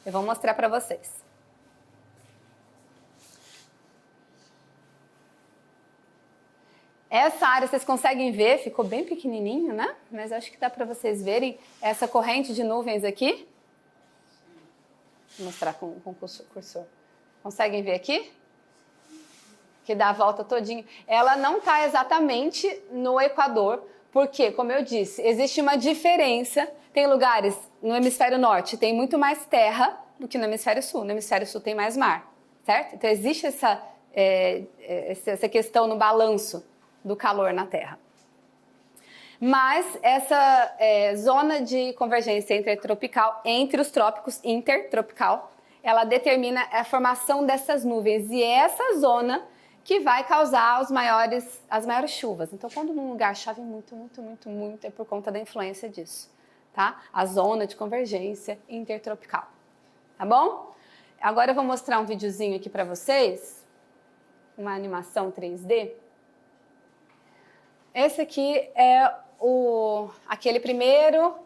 Eu vou mostrar para vocês. Essa área, vocês conseguem ver, ficou bem pequenininho, né? Mas acho que dá para vocês verem essa corrente de nuvens aqui. Vou mostrar com o cursor. Conseguem ver aqui? Que dá a volta todinho. Ela não está exatamente no Equador, porque, como eu disse, existe uma diferença. Tem lugares no hemisfério norte, tem muito mais terra do que no hemisfério sul. No hemisfério sul tem mais mar, certo? Então existe essa questão no balanço do calor na Terra. Mas essa zona de convergência intertropical, entre os trópicos, intertropical, ela determina a formação dessas nuvens. E é essa zona que vai causar as maiores chuvas. Então, quando num lugar chove muito, é por conta da influência disso, tá? A zona de convergência intertropical, tá bom? Agora eu vou mostrar um videozinho aqui para vocês, uma animação 3D. Esse aqui é aquele primeiro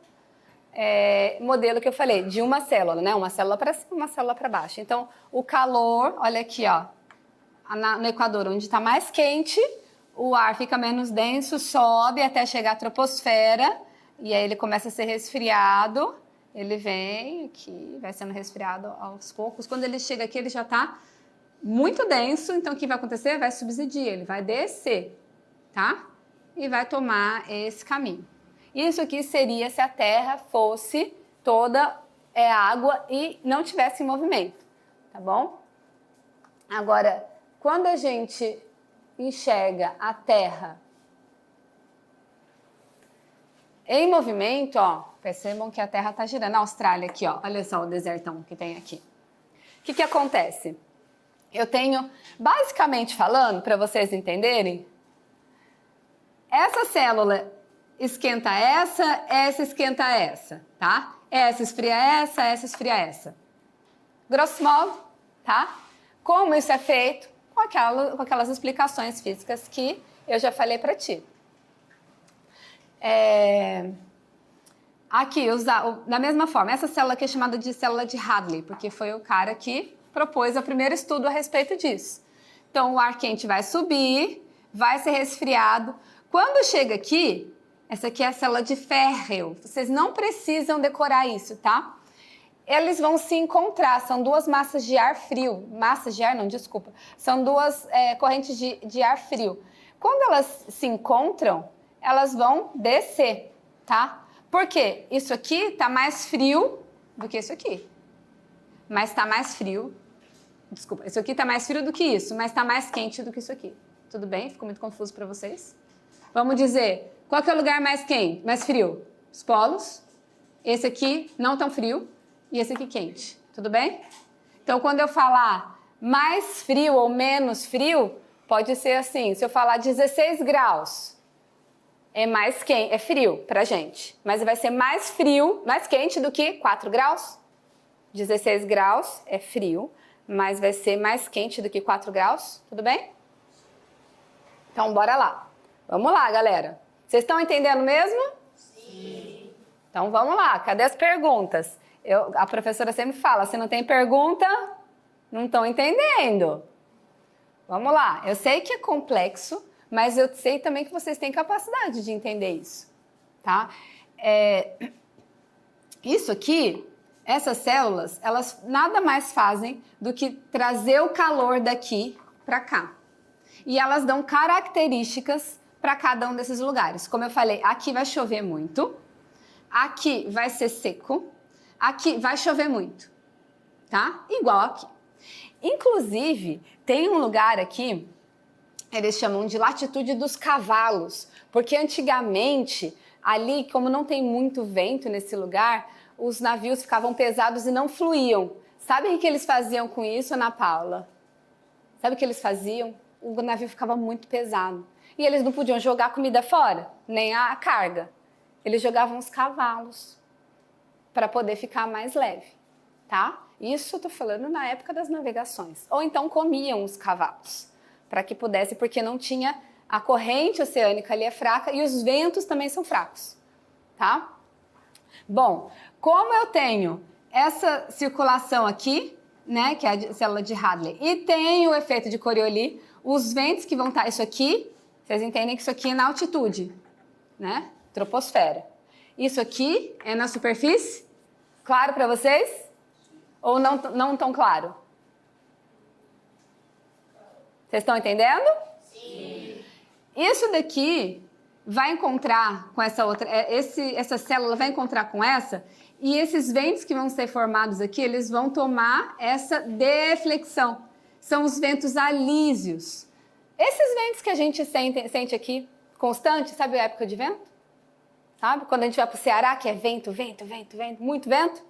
modelo que eu falei, de uma célula, né? Uma célula para cima, uma célula para baixo. Então, o calor, olha aqui, ó, no Equador, onde está mais quente, o ar fica menos denso, sobe até chegar à troposfera, e aí ele começa a ser resfriado, ele vem aqui, vai sendo resfriado aos poucos. Quando ele chega aqui, ele já está muito denso, então o que vai acontecer? Vai subsidir, ele vai descer, tá? E vai tomar esse caminho. Isso aqui seria se a Terra fosse toda água e não tivesse movimento, tá bom? Agora, quando a gente enxerga a Terra em movimento, ó, percebam que a Terra está girando. A Austrália aqui, ó, olha só o desertão que tem aqui. O que acontece? Eu tenho, basicamente falando, para vocês entenderem, essa célula esquenta essa esquenta essa, tá? Essa esfria essa esfria essa. Grosso modo, tá? Como isso é feito? Com aquelas explicações físicas que eu já falei para ti. Aqui, da mesma forma, essa célula aqui é chamada de célula de Hadley, porque foi o cara que propôs o primeiro estudo a respeito disso. Então, o ar quente vai subir, vai ser resfriado. Quando chega aqui, essa aqui é a célula de Ferrel. Vocês não precisam decorar isso, tá? Eles vão se encontrar, são duas massas de ar frio. Massas de ar, não, desculpa. São duas correntes de ar frio. Quando elas se encontram, elas vão descer, tá? Por quê? Isso aqui está mais frio do que isso aqui. Mas está mais frio. Desculpa, isso aqui está mais frio do que isso, mas está mais quente do que isso aqui. Tudo bem? Ficou muito confuso para vocês? Vamos dizer, qual que é o lugar mais quente, mais frio? Os polos. Esse aqui não tão frio e esse aqui quente. Tudo bem? Então, quando eu falar mais frio ou menos frio, pode ser assim. Se eu falar 16 graus, é mais quente, é frio pra gente, mas vai ser mais frio, mais quente do que 4 graus. 16 graus é frio, mas vai ser mais quente do que 4 graus, tudo bem? Então, bora lá. Vamos lá, galera. Vocês estão entendendo mesmo? Sim. Então, vamos lá. Cadê as perguntas? A professora sempre fala, se não tem pergunta, não estão entendendo. Vamos lá. Eu sei que é complexo, mas eu sei também que vocês têm capacidade de entender isso, tá? Isso aqui, essas células, elas nada mais fazem do que trazer o calor daqui para cá. E elas dão características para cada um desses lugares. Como eu falei, aqui vai chover muito, aqui vai ser seco, aqui vai chover muito, tá? Igual aqui. Inclusive, tem um lugar aqui, eles chamam de latitude dos cavalos, porque antigamente, ali, como não tem muito vento nesse lugar, os navios ficavam pesados e não fluíam. Sabe o que eles faziam com isso, Ana Paula? Sabe o que eles faziam? O navio ficava muito pesado. E eles não podiam jogar comida fora, nem a carga. Eles jogavam os cavalos para poder ficar mais leve, tá? Isso eu tô falando na época das navegações. Ou então comiam os cavalos, para que pudesse, porque não tinha a corrente oceânica ali é fraca e os ventos também são fracos, tá? Bom, como eu tenho essa circulação aqui, né, que é a célula de Hadley, e tem o efeito de Coriolis, os ventos que vão estar, isso aqui, vocês entendem que isso aqui é na altitude, né, troposfera. Isso aqui é na superfície? Claro para vocês? Ou não tão claro? Vocês estão entendendo? Sim. Isso daqui vai encontrar com essa outra, essa célula vai encontrar com essa, e esses ventos que vão ser formados aqui, eles vão tomar essa deflexão. São os ventos alísios. Esses ventos que a gente sente aqui, constante, sabe a época de vento? Sabe? Quando a gente vai para o Ceará, que é vento, vento, vento, vento, muito vento,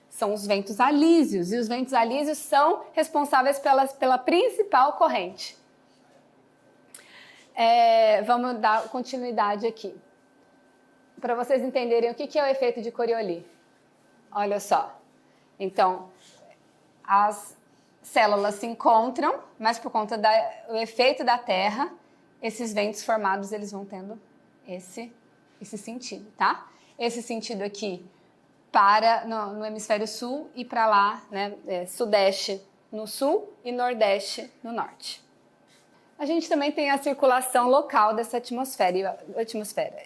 são os ventos alísios. E os ventos alísios são responsáveis pela principal corrente. Vamos dar continuidade aqui. Para vocês entenderem o que é o efeito de Coriolis. Olha só. Então, as células se encontram, mas por conta do efeito da Terra, esses ventos formados, eles vão tendo esse sentido, tá? Esse sentido aqui para no hemisfério sul e para lá, né, sudeste no sul e nordeste no norte. A gente também tem a circulação local dessa atmosfera.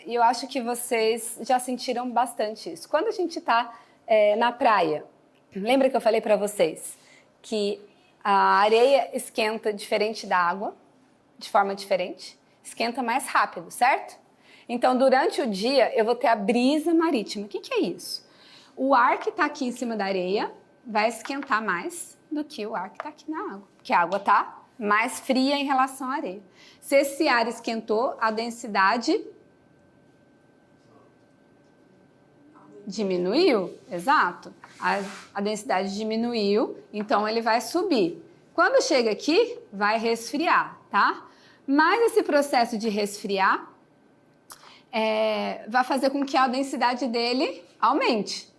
E eu acho que vocês já sentiram bastante isso. Quando a gente está na praia, lembra que eu falei para vocês que a areia esquenta diferente da água, de forma diferente, esquenta mais rápido, certo? Então, durante o dia, eu vou ter a brisa marítima. O que é isso? O ar que está aqui em cima da areia vai esquentar mais do que o ar que está aqui na água, porque a água está mais fria em relação à areia. Se esse ar esquentou, a densidade diminuiu, exato. A densidade diminuiu, então ele vai subir. Quando chega aqui, vai resfriar, tá? Mas esse processo de resfriar vai fazer com que a densidade dele aumente.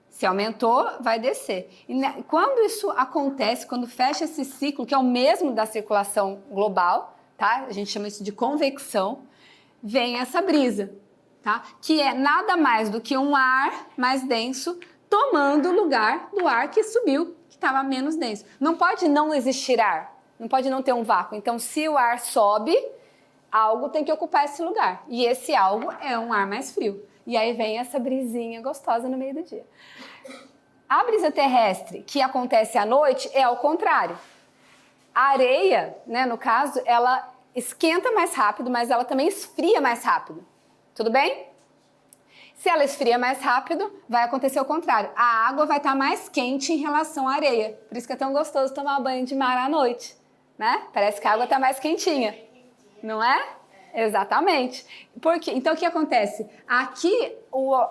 Se aumentou, vai descer. E quando isso acontece, quando fecha esse ciclo, que é o mesmo da circulação global, tá? A gente chama isso de convecção, vem essa brisa, tá? Que é nada mais do que um ar mais denso tomando o lugar do ar que subiu, que estava menos denso. Não pode não existir ar, não pode não ter um vácuo. Então, se o ar sobe, algo tem que ocupar esse lugar. E esse algo é um ar mais frio. E aí vem essa brisinha gostosa no meio do dia. A brisa terrestre que acontece à noite é ao contrário. A areia, né, no caso, ela esquenta mais rápido, mas ela também esfria mais rápido. Tudo bem? Se ela esfria mais rápido, vai acontecer o contrário. A água vai estar mais quente em relação à areia. Por isso que é tão gostoso tomar banho de mar à noite, né? Parece que a água está mais quentinha, não é? Exatamente. Então, o que acontece? Aqui,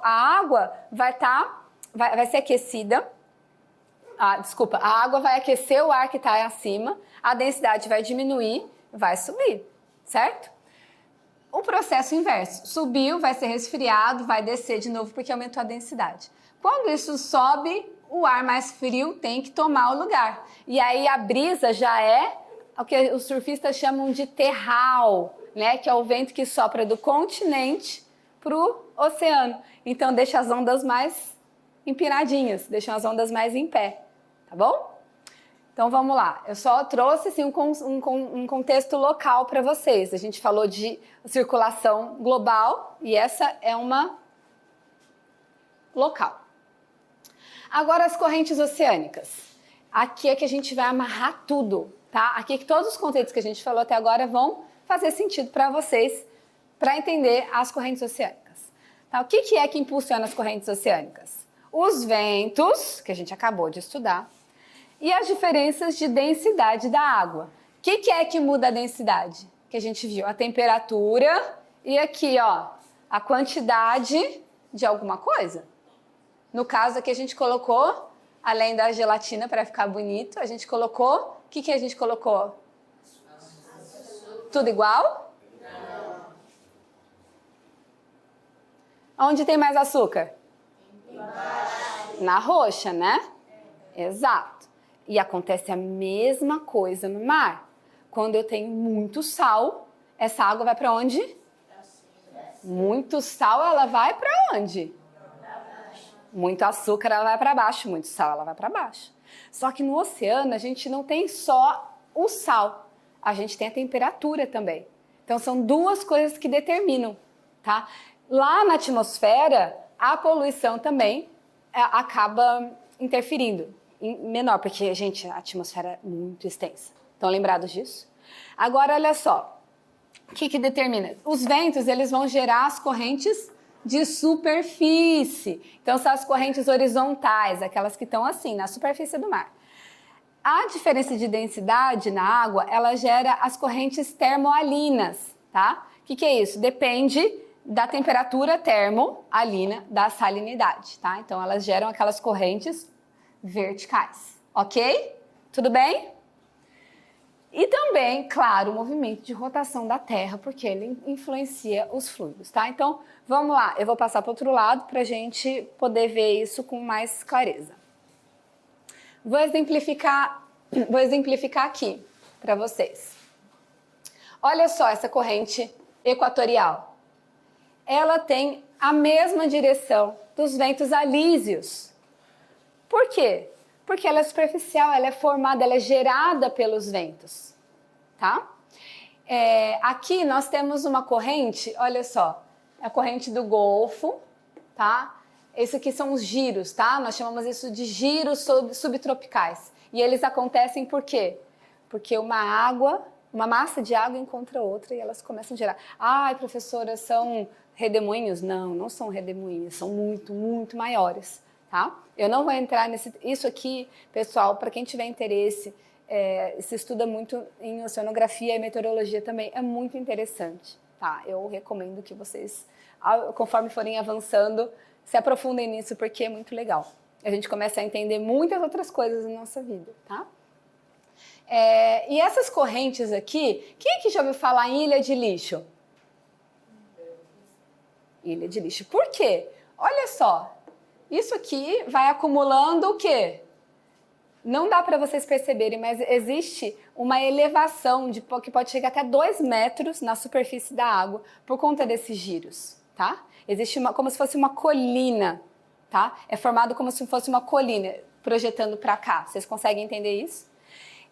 a água vai ser aquecida. A água vai aquecer o ar que está acima, a densidade vai diminuir, vai subir, certo? o processo inverso. Subiu, vai ser resfriado, vai descer de novo porque aumentou a densidade. Quando isso sobe, o ar mais frio tem que tomar o lugar. E aí a brisa já é o que os surfistas chamam de terral, né? Que é o vento que sopra do continente para o oceano. Então deixa as ondas mais empinadinhas, deixa as ondas mais em pé, tá bom? Então vamos lá, eu só trouxe assim, um contexto local para vocês. A gente falou de circulação global e essa é uma local. Agora as correntes oceânicas. Aqui é que a gente vai amarrar tudo, tá? Aqui que todos os conceitos que a gente falou até agora vão fazer sentido para vocês, para entender as correntes oceânicas. Tá? O que é que impulsiona as correntes oceânicas? Os ventos, que a gente acabou de estudar, e as diferenças de densidade da água. O que é que muda a densidade? Que a gente viu, a temperatura e aqui, ó, a quantidade de alguma coisa. No caso aqui a gente colocou, além da gelatina para ficar bonito, a gente colocou, o que a gente colocou? Tudo igual? Não. Onde tem mais açúcar? Embaixo. Na roxa, né? Exato. E acontece a mesma coisa no mar. Quando eu tenho muito sal, essa água vai para onde? Muito sal, ela vai para onde? Muito açúcar, ela vai para baixo. Muito sal, ela vai para baixo. Só que no oceano, a gente não tem só o sal. A gente tem a temperatura também. Então, são duas coisas que determinam, tá? Lá na atmosfera, a poluição também acaba interferindo. Menor, porque, gente, a atmosfera é muito extensa. Estão lembrados disso? Agora, olha só. O que determina? Os ventos, eles vão gerar as correntes de superfície. Então, são as correntes horizontais, aquelas que estão assim, na superfície do mar. A diferença de densidade na água, ela gera as correntes termoalinas, tá? O que é isso? Depende da temperatura termoalina da salinidade, tá? Então, elas geram aquelas correntes verticais, ok? Tudo bem? E também, claro, o movimento de rotação da Terra, porque ele influencia os fluidos, tá? Então, vamos lá, eu vou passar para o outro lado para a gente poder ver isso com mais clareza. Vou exemplificar aqui para vocês. Olha só essa corrente equatorial. Ela tem a mesma direção dos ventos alísios. Por quê? Porque ela é superficial, ela é formada, ela é gerada pelos ventos, tá? Aqui nós temos uma corrente, olha só, a corrente do Golfo, tá? Esse aqui são os giros, tá? Nós chamamos isso de giros subtropicais. E eles acontecem por quê? Porque uma massa de água encontra outra e elas começam a gerar. Ai, professora, são redemoinhos? Não, não são redemoinhos, são muito, muito maiores. Tá? Eu não vou entrar nesse... Isso aqui, pessoal, para quem tiver interesse, se estuda muito em oceanografia e meteorologia também, é muito interessante. Tá? Eu recomendo que vocês, conforme forem avançando, se aprofundem nisso, porque é muito legal. A gente começa a entender muitas outras coisas na nossa vida. Tá? E essas correntes aqui, quem é que já ouviu falar em ilha de lixo? Ilha de lixo. Por quê? Olha só. Isso aqui vai acumulando o quê? Não dá para vocês perceberem, mas existe uma elevação que pode chegar até 2 metros na superfície da água por conta desses giros, tá? Existe como se fosse uma colina, tá? É formado como se fosse uma colina projetando para cá. Vocês conseguem entender isso?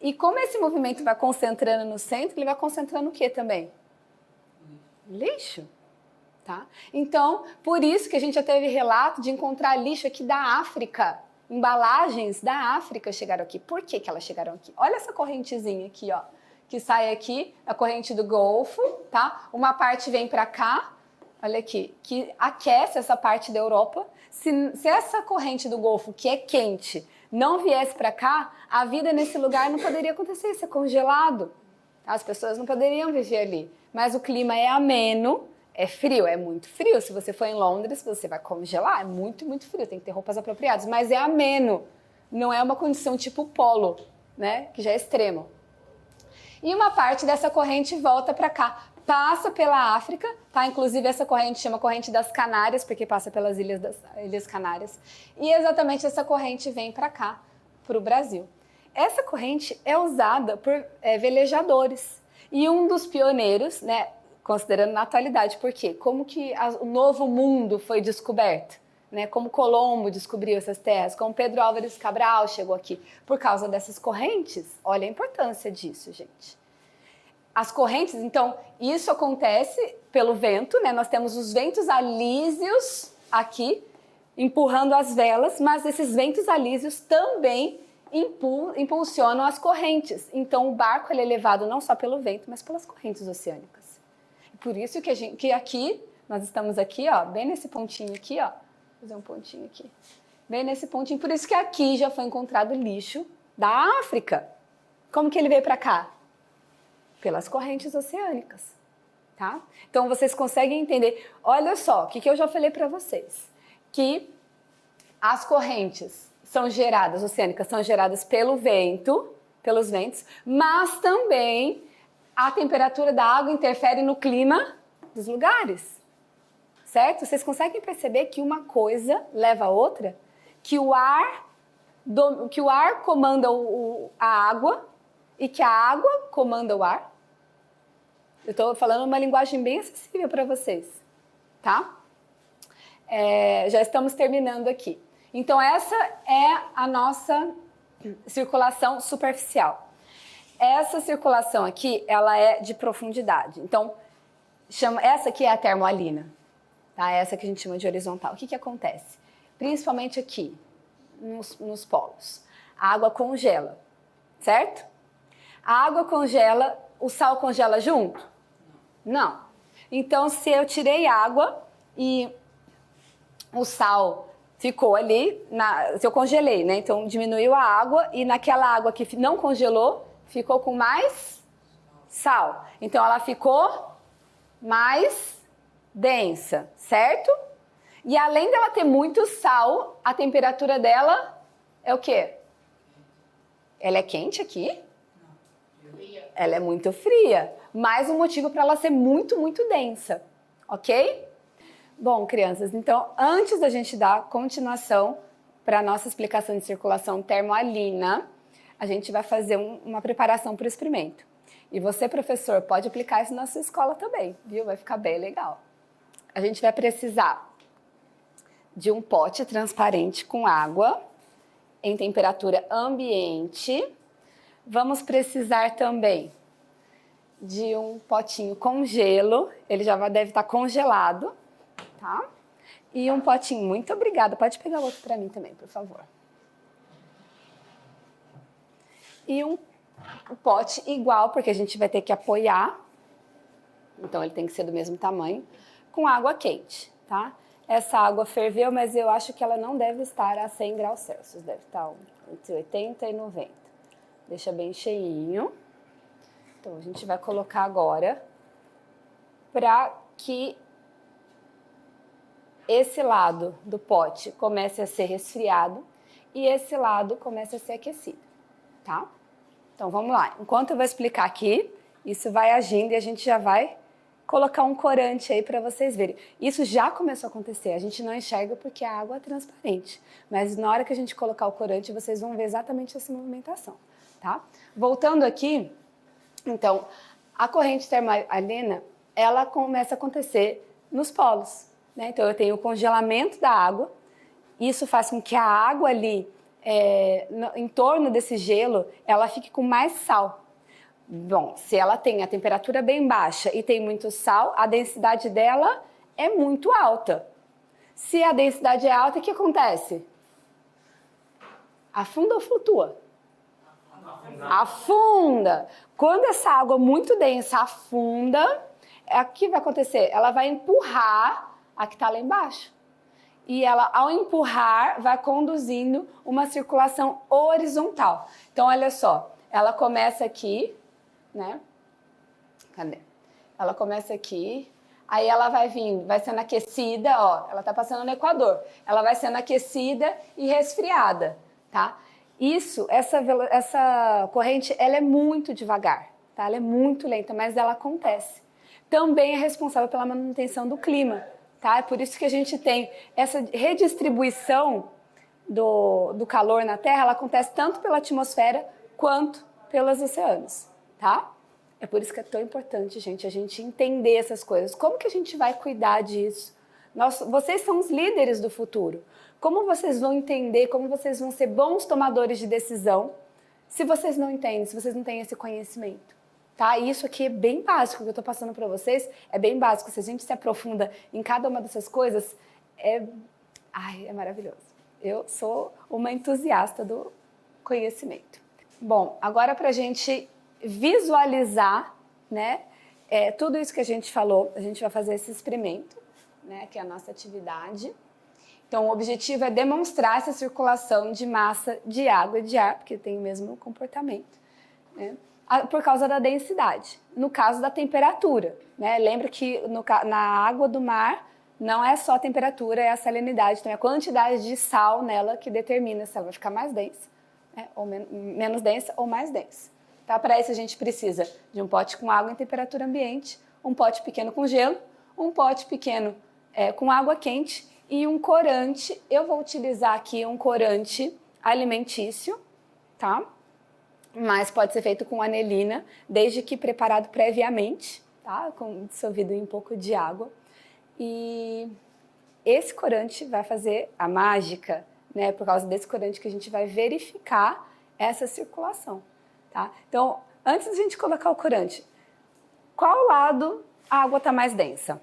E como esse movimento vai concentrando no centro, ele vai concentrando o quê também? Lixo. Tá? Então, por isso que a gente já teve relato de encontrar lixo aqui da África. Embalagens da África chegaram aqui. Por que elas chegaram aqui? Olha essa correntezinha aqui, ó, que sai aqui, a corrente do Golfo, tá? Uma parte vem para cá, olha aqui, que aquece essa parte da Europa. Se essa corrente do Golfo, que é quente, não viesse para cá, a vida nesse lugar não poderia acontecer, isso é congelado. As pessoas não poderiam viver ali. Mas o clima é ameno. É frio, é muito frio. Se você for em Londres, você vai congelar. É muito, muito frio. Tem que ter roupas apropriadas. Mas é ameno. Não é uma condição tipo polo, né? Que já é extremo. E uma parte dessa corrente volta para cá. passa pela África, tá? Inclusive essa corrente chama corrente das Canárias, porque passa pelas Ilhas Canárias. E exatamente essa corrente vem para cá, para o Brasil. Essa corrente é usada por velejadores. E um dos pioneiros, né, considerando na atualidade, por quê? Como que o novo mundo foi descoberto? Né, como Colombo descobriu essas terras, como Pedro Álvares Cabral chegou aqui, por causa dessas correntes. Olha a importância disso, gente. As correntes, então, isso acontece pelo vento, né? Nós temos os ventos alísios aqui, empurrando as velas, mas esses ventos alísios também impulsionam as correntes. Então, o barco ele é levado não só pelo vento, mas pelas correntes oceânicas. Por isso que aqui, nós estamos aqui, ó, bem nesse pontinho aqui, ó. Vou fazer um pontinho aqui. Bem nesse pontinho. Por isso que aqui já foi encontrado lixo da África. Como que ele veio para cá? Pelas correntes oceânicas, tá? Então, vocês conseguem entender. Olha só, o que eu já falei para vocês. Que as correntes oceânicas são geradas pelo vento, pelos ventos, mas também a temperatura da água interfere no clima dos lugares. Certo? Vocês conseguem perceber que uma coisa leva a outra? Que o ar comanda a água e que a água comanda o ar? Eu estou falando uma linguagem bem acessível para vocês, tá? Já estamos terminando aqui. Então, essa é a nossa circulação superficial. Essa circulação aqui, ela é de profundidade. Então, essa aqui é a termoalina. Tá? Essa que a gente chama de horizontal. O que acontece? Principalmente aqui, nos polos. A água congela, certo? A água congela, o sal congela junto? Não. Então, se eu tirei água e o sal ficou ali, se eu congelei, né? Então, diminuiu a água e naquela água que não congelou, ficou com mais sal. Então, ela ficou mais densa, certo? E além dela ter muito sal, a temperatura dela é o quê? Ela é quente aqui? Ela é muito fria. Mais um motivo para ela ser muito, muito densa. Ok? Bom, crianças, então, antes da gente dar continuação para a nossa explicação de circulação termoalina, a gente vai fazer uma preparação para o experimento. E você, professor, pode aplicar isso na sua escola também, viu? Vai ficar bem legal. A gente vai precisar de um pote transparente com água em temperatura ambiente. Vamos precisar também de um potinho com gelo, ele já deve estar congelado, tá? E um potinho, muito obrigada, pode pegar outro para mim também, por favor. E um pote igual, porque a gente vai ter que apoiar, então ele tem que ser do mesmo tamanho, com água quente, tá? Essa água ferveu, mas eu acho que ela não deve estar a 100 graus Celsius, deve estar entre 80 e 90. Deixa bem cheinho. Então, a gente vai colocar agora para que esse lado do pote comece a ser resfriado e esse lado comece a ser aquecido, tá? Então, vamos lá. Enquanto eu vou explicar aqui, isso vai agindo e a gente já vai colocar um corante aí para vocês verem. Isso já começou a acontecer, a gente não enxerga porque a água é transparente, mas na hora que a gente colocar o corante, vocês vão ver exatamente essa movimentação, tá? Voltando aqui, então, a corrente termoalina, ela começa a acontecer nos polos, né? Então, eu tenho o congelamento da água, isso faz com que a água ali, em torno desse gelo, ela fique com mais sal. Bom, se ela tem a temperatura bem baixa e tem muito sal, a densidade dela é muito alta. Se a densidade é alta, o que acontece? Afunda ou flutua? Afunda. Quando essa água muito densa afunda, o que vai acontecer? Ela vai empurrar a que está lá embaixo. E ela, ao empurrar, vai conduzindo uma circulação horizontal. Então, olha só, ela começa aqui, né? Cadê? Ela começa aqui, aí ela vai vindo, vai sendo aquecida, ó, ela tá passando no Equador. Ela vai sendo aquecida e resfriada, tá? Essa corrente, ela é muito devagar, tá? Ela é muito lenta, mas ela acontece. também é responsável pela manutenção do clima, tá? É por isso que a gente tem essa redistribuição do calor na Terra, ela acontece tanto pela atmosfera quanto pelos oceanos, tá? É por isso que é tão importante, gente, a gente entender essas coisas. Como que a gente vai cuidar disso? Vocês são os líderes do futuro. Como vocês vão entender, como vocês vão ser bons tomadores de decisão se vocês não entendem, se vocês não têm esse conhecimento? Tá? Isso aqui é bem básico, o que eu estou passando para vocês é bem básico. Se a gente se aprofunda em cada uma dessas coisas, é maravilhoso. Eu sou uma entusiasta do conhecimento. Bom, agora para a gente visualizar, né, tudo isso que a gente falou, a gente vai fazer esse experimento, né, que é a nossa atividade. Então, o objetivo é demonstrar essa circulação de massa de água e de ar, porque tem o mesmo comportamento, né, por causa da densidade. No caso da temperatura, né, lembra que na água do mar não é só a temperatura, é a salinidade, então é a quantidade de sal nela que determina se ela vai ficar mais densa, né, ou menos densa ou mais densa. Tá? Para isso a gente precisa de um pote com água em temperatura ambiente, um pote pequeno com gelo, um pote pequeno com água quente e um corante. Eu vou utilizar aqui um corante alimentício, tá? Mas pode ser feito com anilina, desde que preparado previamente, tá? Dissolvido em um pouco de água. E esse corante vai fazer a mágica, né? Por causa desse corante que a gente vai verificar essa circulação, tá? Então, antes da gente colocar o corante, qual lado a água está mais densa?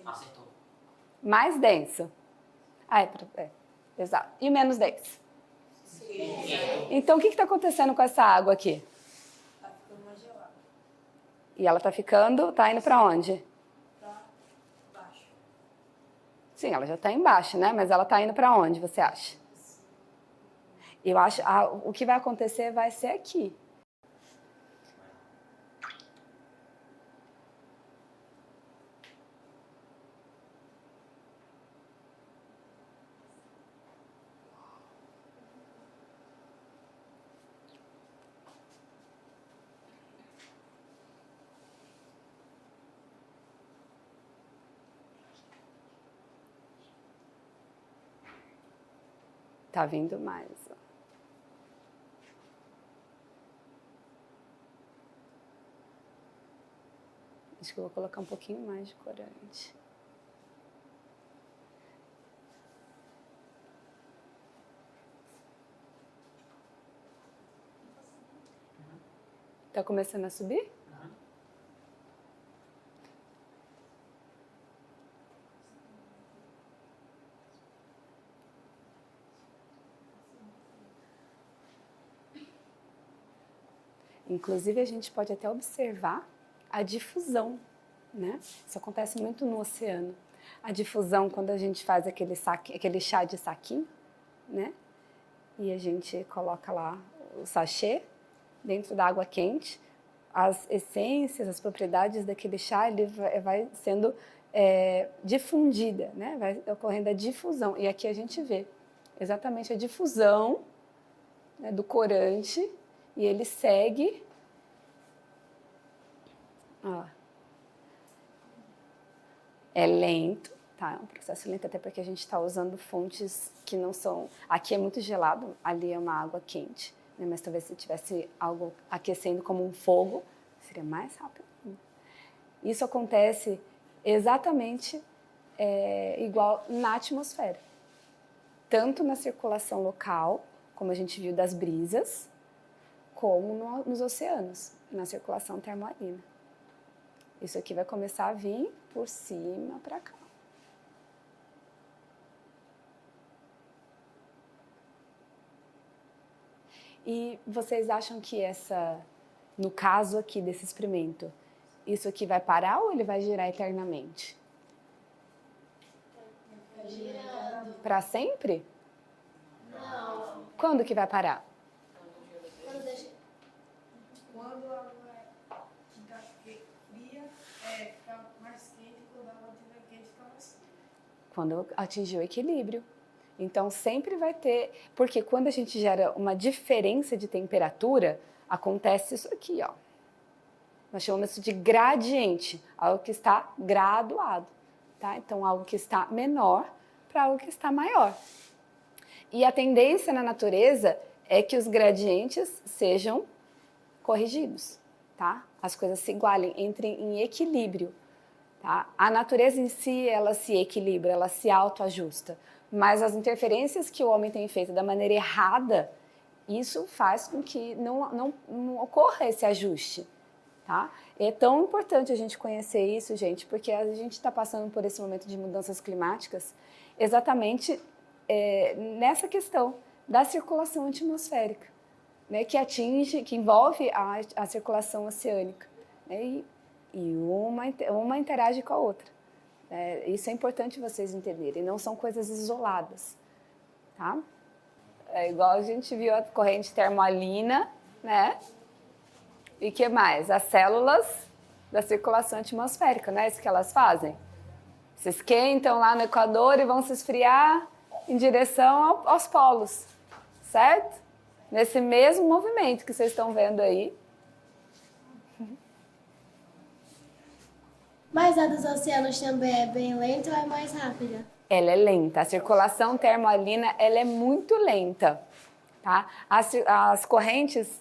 Acertou. Mais densa. Exato. E menos densa? Então, o que está acontecendo com essa água aqui? Tá ficando mais gelado. E ela está indo para onde? Pra baixo. Sim, ela já está embaixo, né? Mas ela está indo para onde, você acha? Eu acho, o que vai acontecer vai ser aqui. Tá vindo mais. Acho que eu vou colocar um pouquinho mais de corante. Tá começando a subir? Inclusive, a gente pode até observar a difusão, né? Isso acontece muito no oceano. A difusão, quando a gente faz aquele chá de saquinho, né? E a gente coloca lá o sachê dentro da água quente, as essências, as propriedades daquele chá, ele vai sendo difundida, né? Vai ocorrendo a difusão. E aqui a gente vê exatamente a difusão, né, do corante. E ele segue, ó, é lento, tá? É um processo lento, até porque a gente está usando fontes que não são... Aqui é muito gelado, ali é uma água quente, né? Mas talvez se tivesse algo aquecendo como um fogo, seria mais rápido. Isso acontece exatamente igual na atmosfera. Tanto na circulação local, como a gente viu das brisas, como nos oceanos, na circulação termomarina. Isso aqui vai começar a vir por cima para cá. E vocês acham que no caso aqui desse experimento, isso aqui vai parar ou ele vai girar eternamente? Vai girando. Para sempre? Não. Quando que vai parar? Quando deixa... Quando a água fica fria, fica mais quente. Quando a água estiver quente, fica mais fria. Quando atingir o equilíbrio. Então, sempre vai ter... Porque quando a gente gera uma diferença de temperatura, acontece isso aqui, ó. Nós chamamos isso de gradiente, algo que está graduado, tá? Então, algo que está menor para algo que está maior. E a tendência na natureza é que os gradientes sejam corrigidos, tá? As coisas se igualem, entrem em equilíbrio, tá? A natureza em si, ela se equilibra, ela se autoajusta, mas as interferências que o homem tem feito da maneira errada, isso faz com que não ocorra esse ajuste, tá? É tão importante a gente conhecer isso, gente, porque a gente está passando por esse momento de mudanças climáticas exatamente nessa questão da circulação atmosférica, né, que envolve a circulação oceânica, né, e uma interage com a outra. Isso é importante vocês entenderem, não são coisas isoladas, tá? É igual a gente viu a corrente termoalina, né? E que mais? As células da circulação atmosférica, não é isso que elas fazem? Se esquentam lá no Equador e vão se esfriar em direção aos polos, certo? Nesse mesmo movimento que vocês estão vendo aí. Mas a dos oceanos também é bem lenta ou é mais rápida? Ela é lenta. A circulação termoalina, ela é muito lenta, tá? As correntes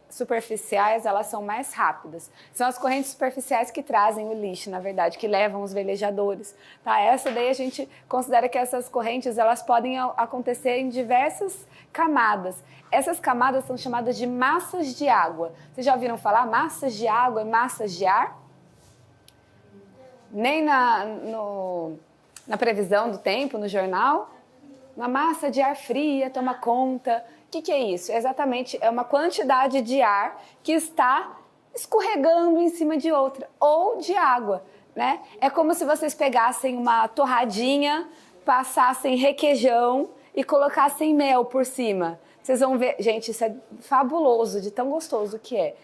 superficiais, elas são mais rápidas. São as correntes superficiais que trazem o lixo, na verdade, que levam os velejadores, tá? Essa daí a gente considera que essas correntes, elas podem acontecer em diversas camadas. Essas camadas são chamadas de massas de água. Vocês já ouviram falar massas de água e massas de ar? Nem na previsão do tempo, no jornal? Uma massa de ar fria toma conta. O que é isso? Exatamente, é uma quantidade de ar que está escorregando em cima de outra, ou de água, né? É como se vocês pegassem uma torradinha, passassem requeijão e colocassem mel por cima. Vocês vão ver, gente, isso é fabuloso, de tão gostoso que é.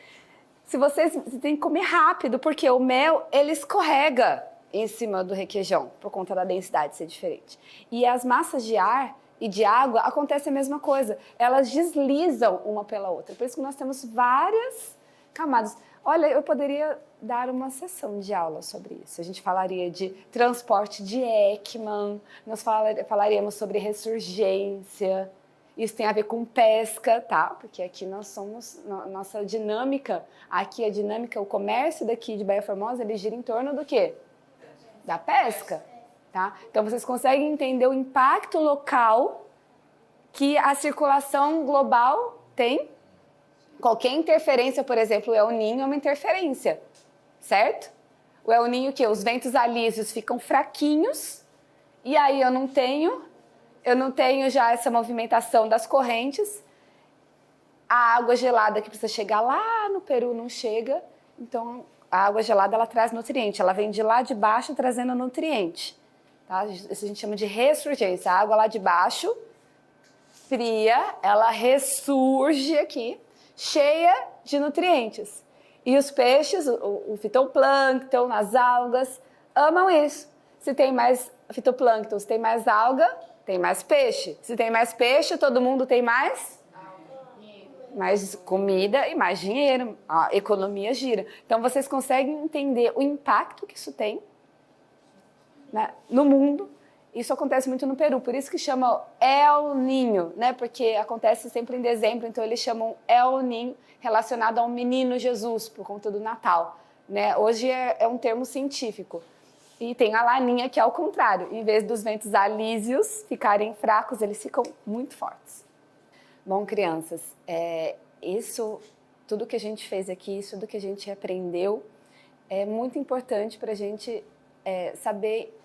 Vocês têm que comer rápido, porque o mel, ele escorrega em cima do requeijão, por conta da densidade ser diferente. E as massas de ar e de água, acontece a mesma coisa. Elas deslizam uma pela outra. Por isso que nós temos várias camadas. Olha, eu poderia dar uma sessão de aula sobre isso. A gente falaria de transporte de Ekman, nós falaríamos sobre ressurgência. Isso tem a ver com pesca, tá? Porque aqui nós somos, nossa dinâmica, aqui a dinâmica, o comércio daqui de Baía Formosa, ele gira em torno do quê? Da pesca, tá? Então vocês conseguem entender o impacto local que a circulação global tem? Qualquer interferência, por exemplo, o El Niño é uma interferência, certo? O El Niño, o quê? Os ventos alísios ficam fraquinhos e aí eu não tenho já essa movimentação das correntes, a água gelada que precisa chegar lá no Peru não chega, então a água gelada ela traz nutriente, ela vem de lá de baixo trazendo nutriente, tá? Isso a gente chama de ressurgência, a água lá de baixo, fria, ela ressurge aqui, cheia de nutrientes. E os peixes, o fitoplâncton, as algas, amam isso. Se tem mais fitoplâncton, se tem mais alga, tem mais peixe. Se tem mais peixe, todo mundo tem mais comida e mais dinheiro. A economia gira. Então, vocês conseguem entender o impacto que isso tem, né, no mundo. Isso acontece muito no Peru, por isso que chama El Niño, né? Porque acontece sempre em dezembro, então eles chamam El Niño relacionado ao menino Jesus, por conta do Natal, né? Hoje é um termo científico. E tem a laninha, que é ao contrário. Em vez dos ventos alísios ficarem fracos, eles ficam muito fortes. Bom, crianças, tudo que a gente fez aqui, isso tudo que a gente aprendeu, é muito importante para a gente saber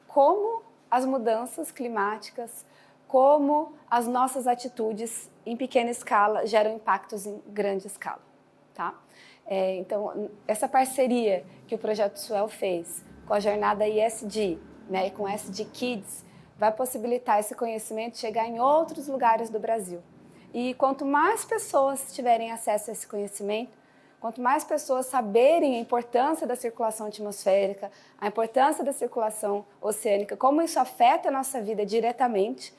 como as mudanças climáticas, como as nossas atitudes em pequena escala geram impactos em grande escala, tá? Então, essa parceria que o Projeto Suel fez com a jornada ISD, né, e com a SD Kids, vai possibilitar esse conhecimento chegar em outros lugares do Brasil. E quanto mais pessoas tiverem acesso a esse conhecimento, quanto mais pessoas saberem a importância da circulação atmosférica, a importância da circulação oceânica, como isso afeta a nossa vida diretamente,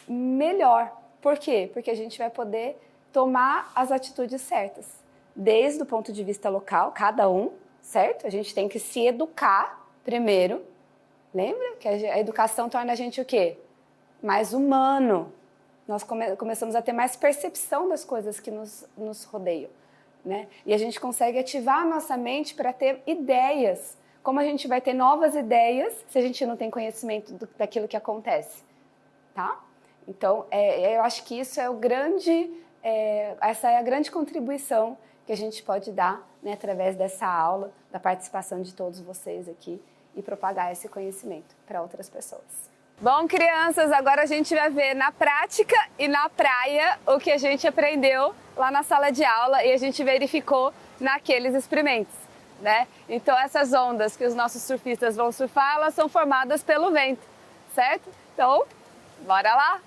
melhor. Por quê? Porque a gente vai poder tomar as atitudes certas, desde o ponto de vista local, cada um, certo? A gente tem que se educar primeiro. Lembra que a educação torna a gente o quê? Mais humano. Nós começamos a ter mais percepção das coisas que nos rodeiam, né? E a gente consegue ativar a nossa mente para ter ideias. Como a gente vai ter novas ideias se a gente não tem conhecimento daquilo que acontece, tá? Então, eu acho que isso é essa é a grande contribuição que a gente pode dar, né, através dessa aula, da participação de todos vocês aqui e propagar esse conhecimento para outras pessoas. Bom, crianças, agora a gente vai ver na prática e na praia o que a gente aprendeu lá na sala de aula e a gente verificou naqueles experimentos, né? Então, essas ondas que os nossos surfistas vão surfar, elas são formadas pelo vento, certo? Então, bora lá!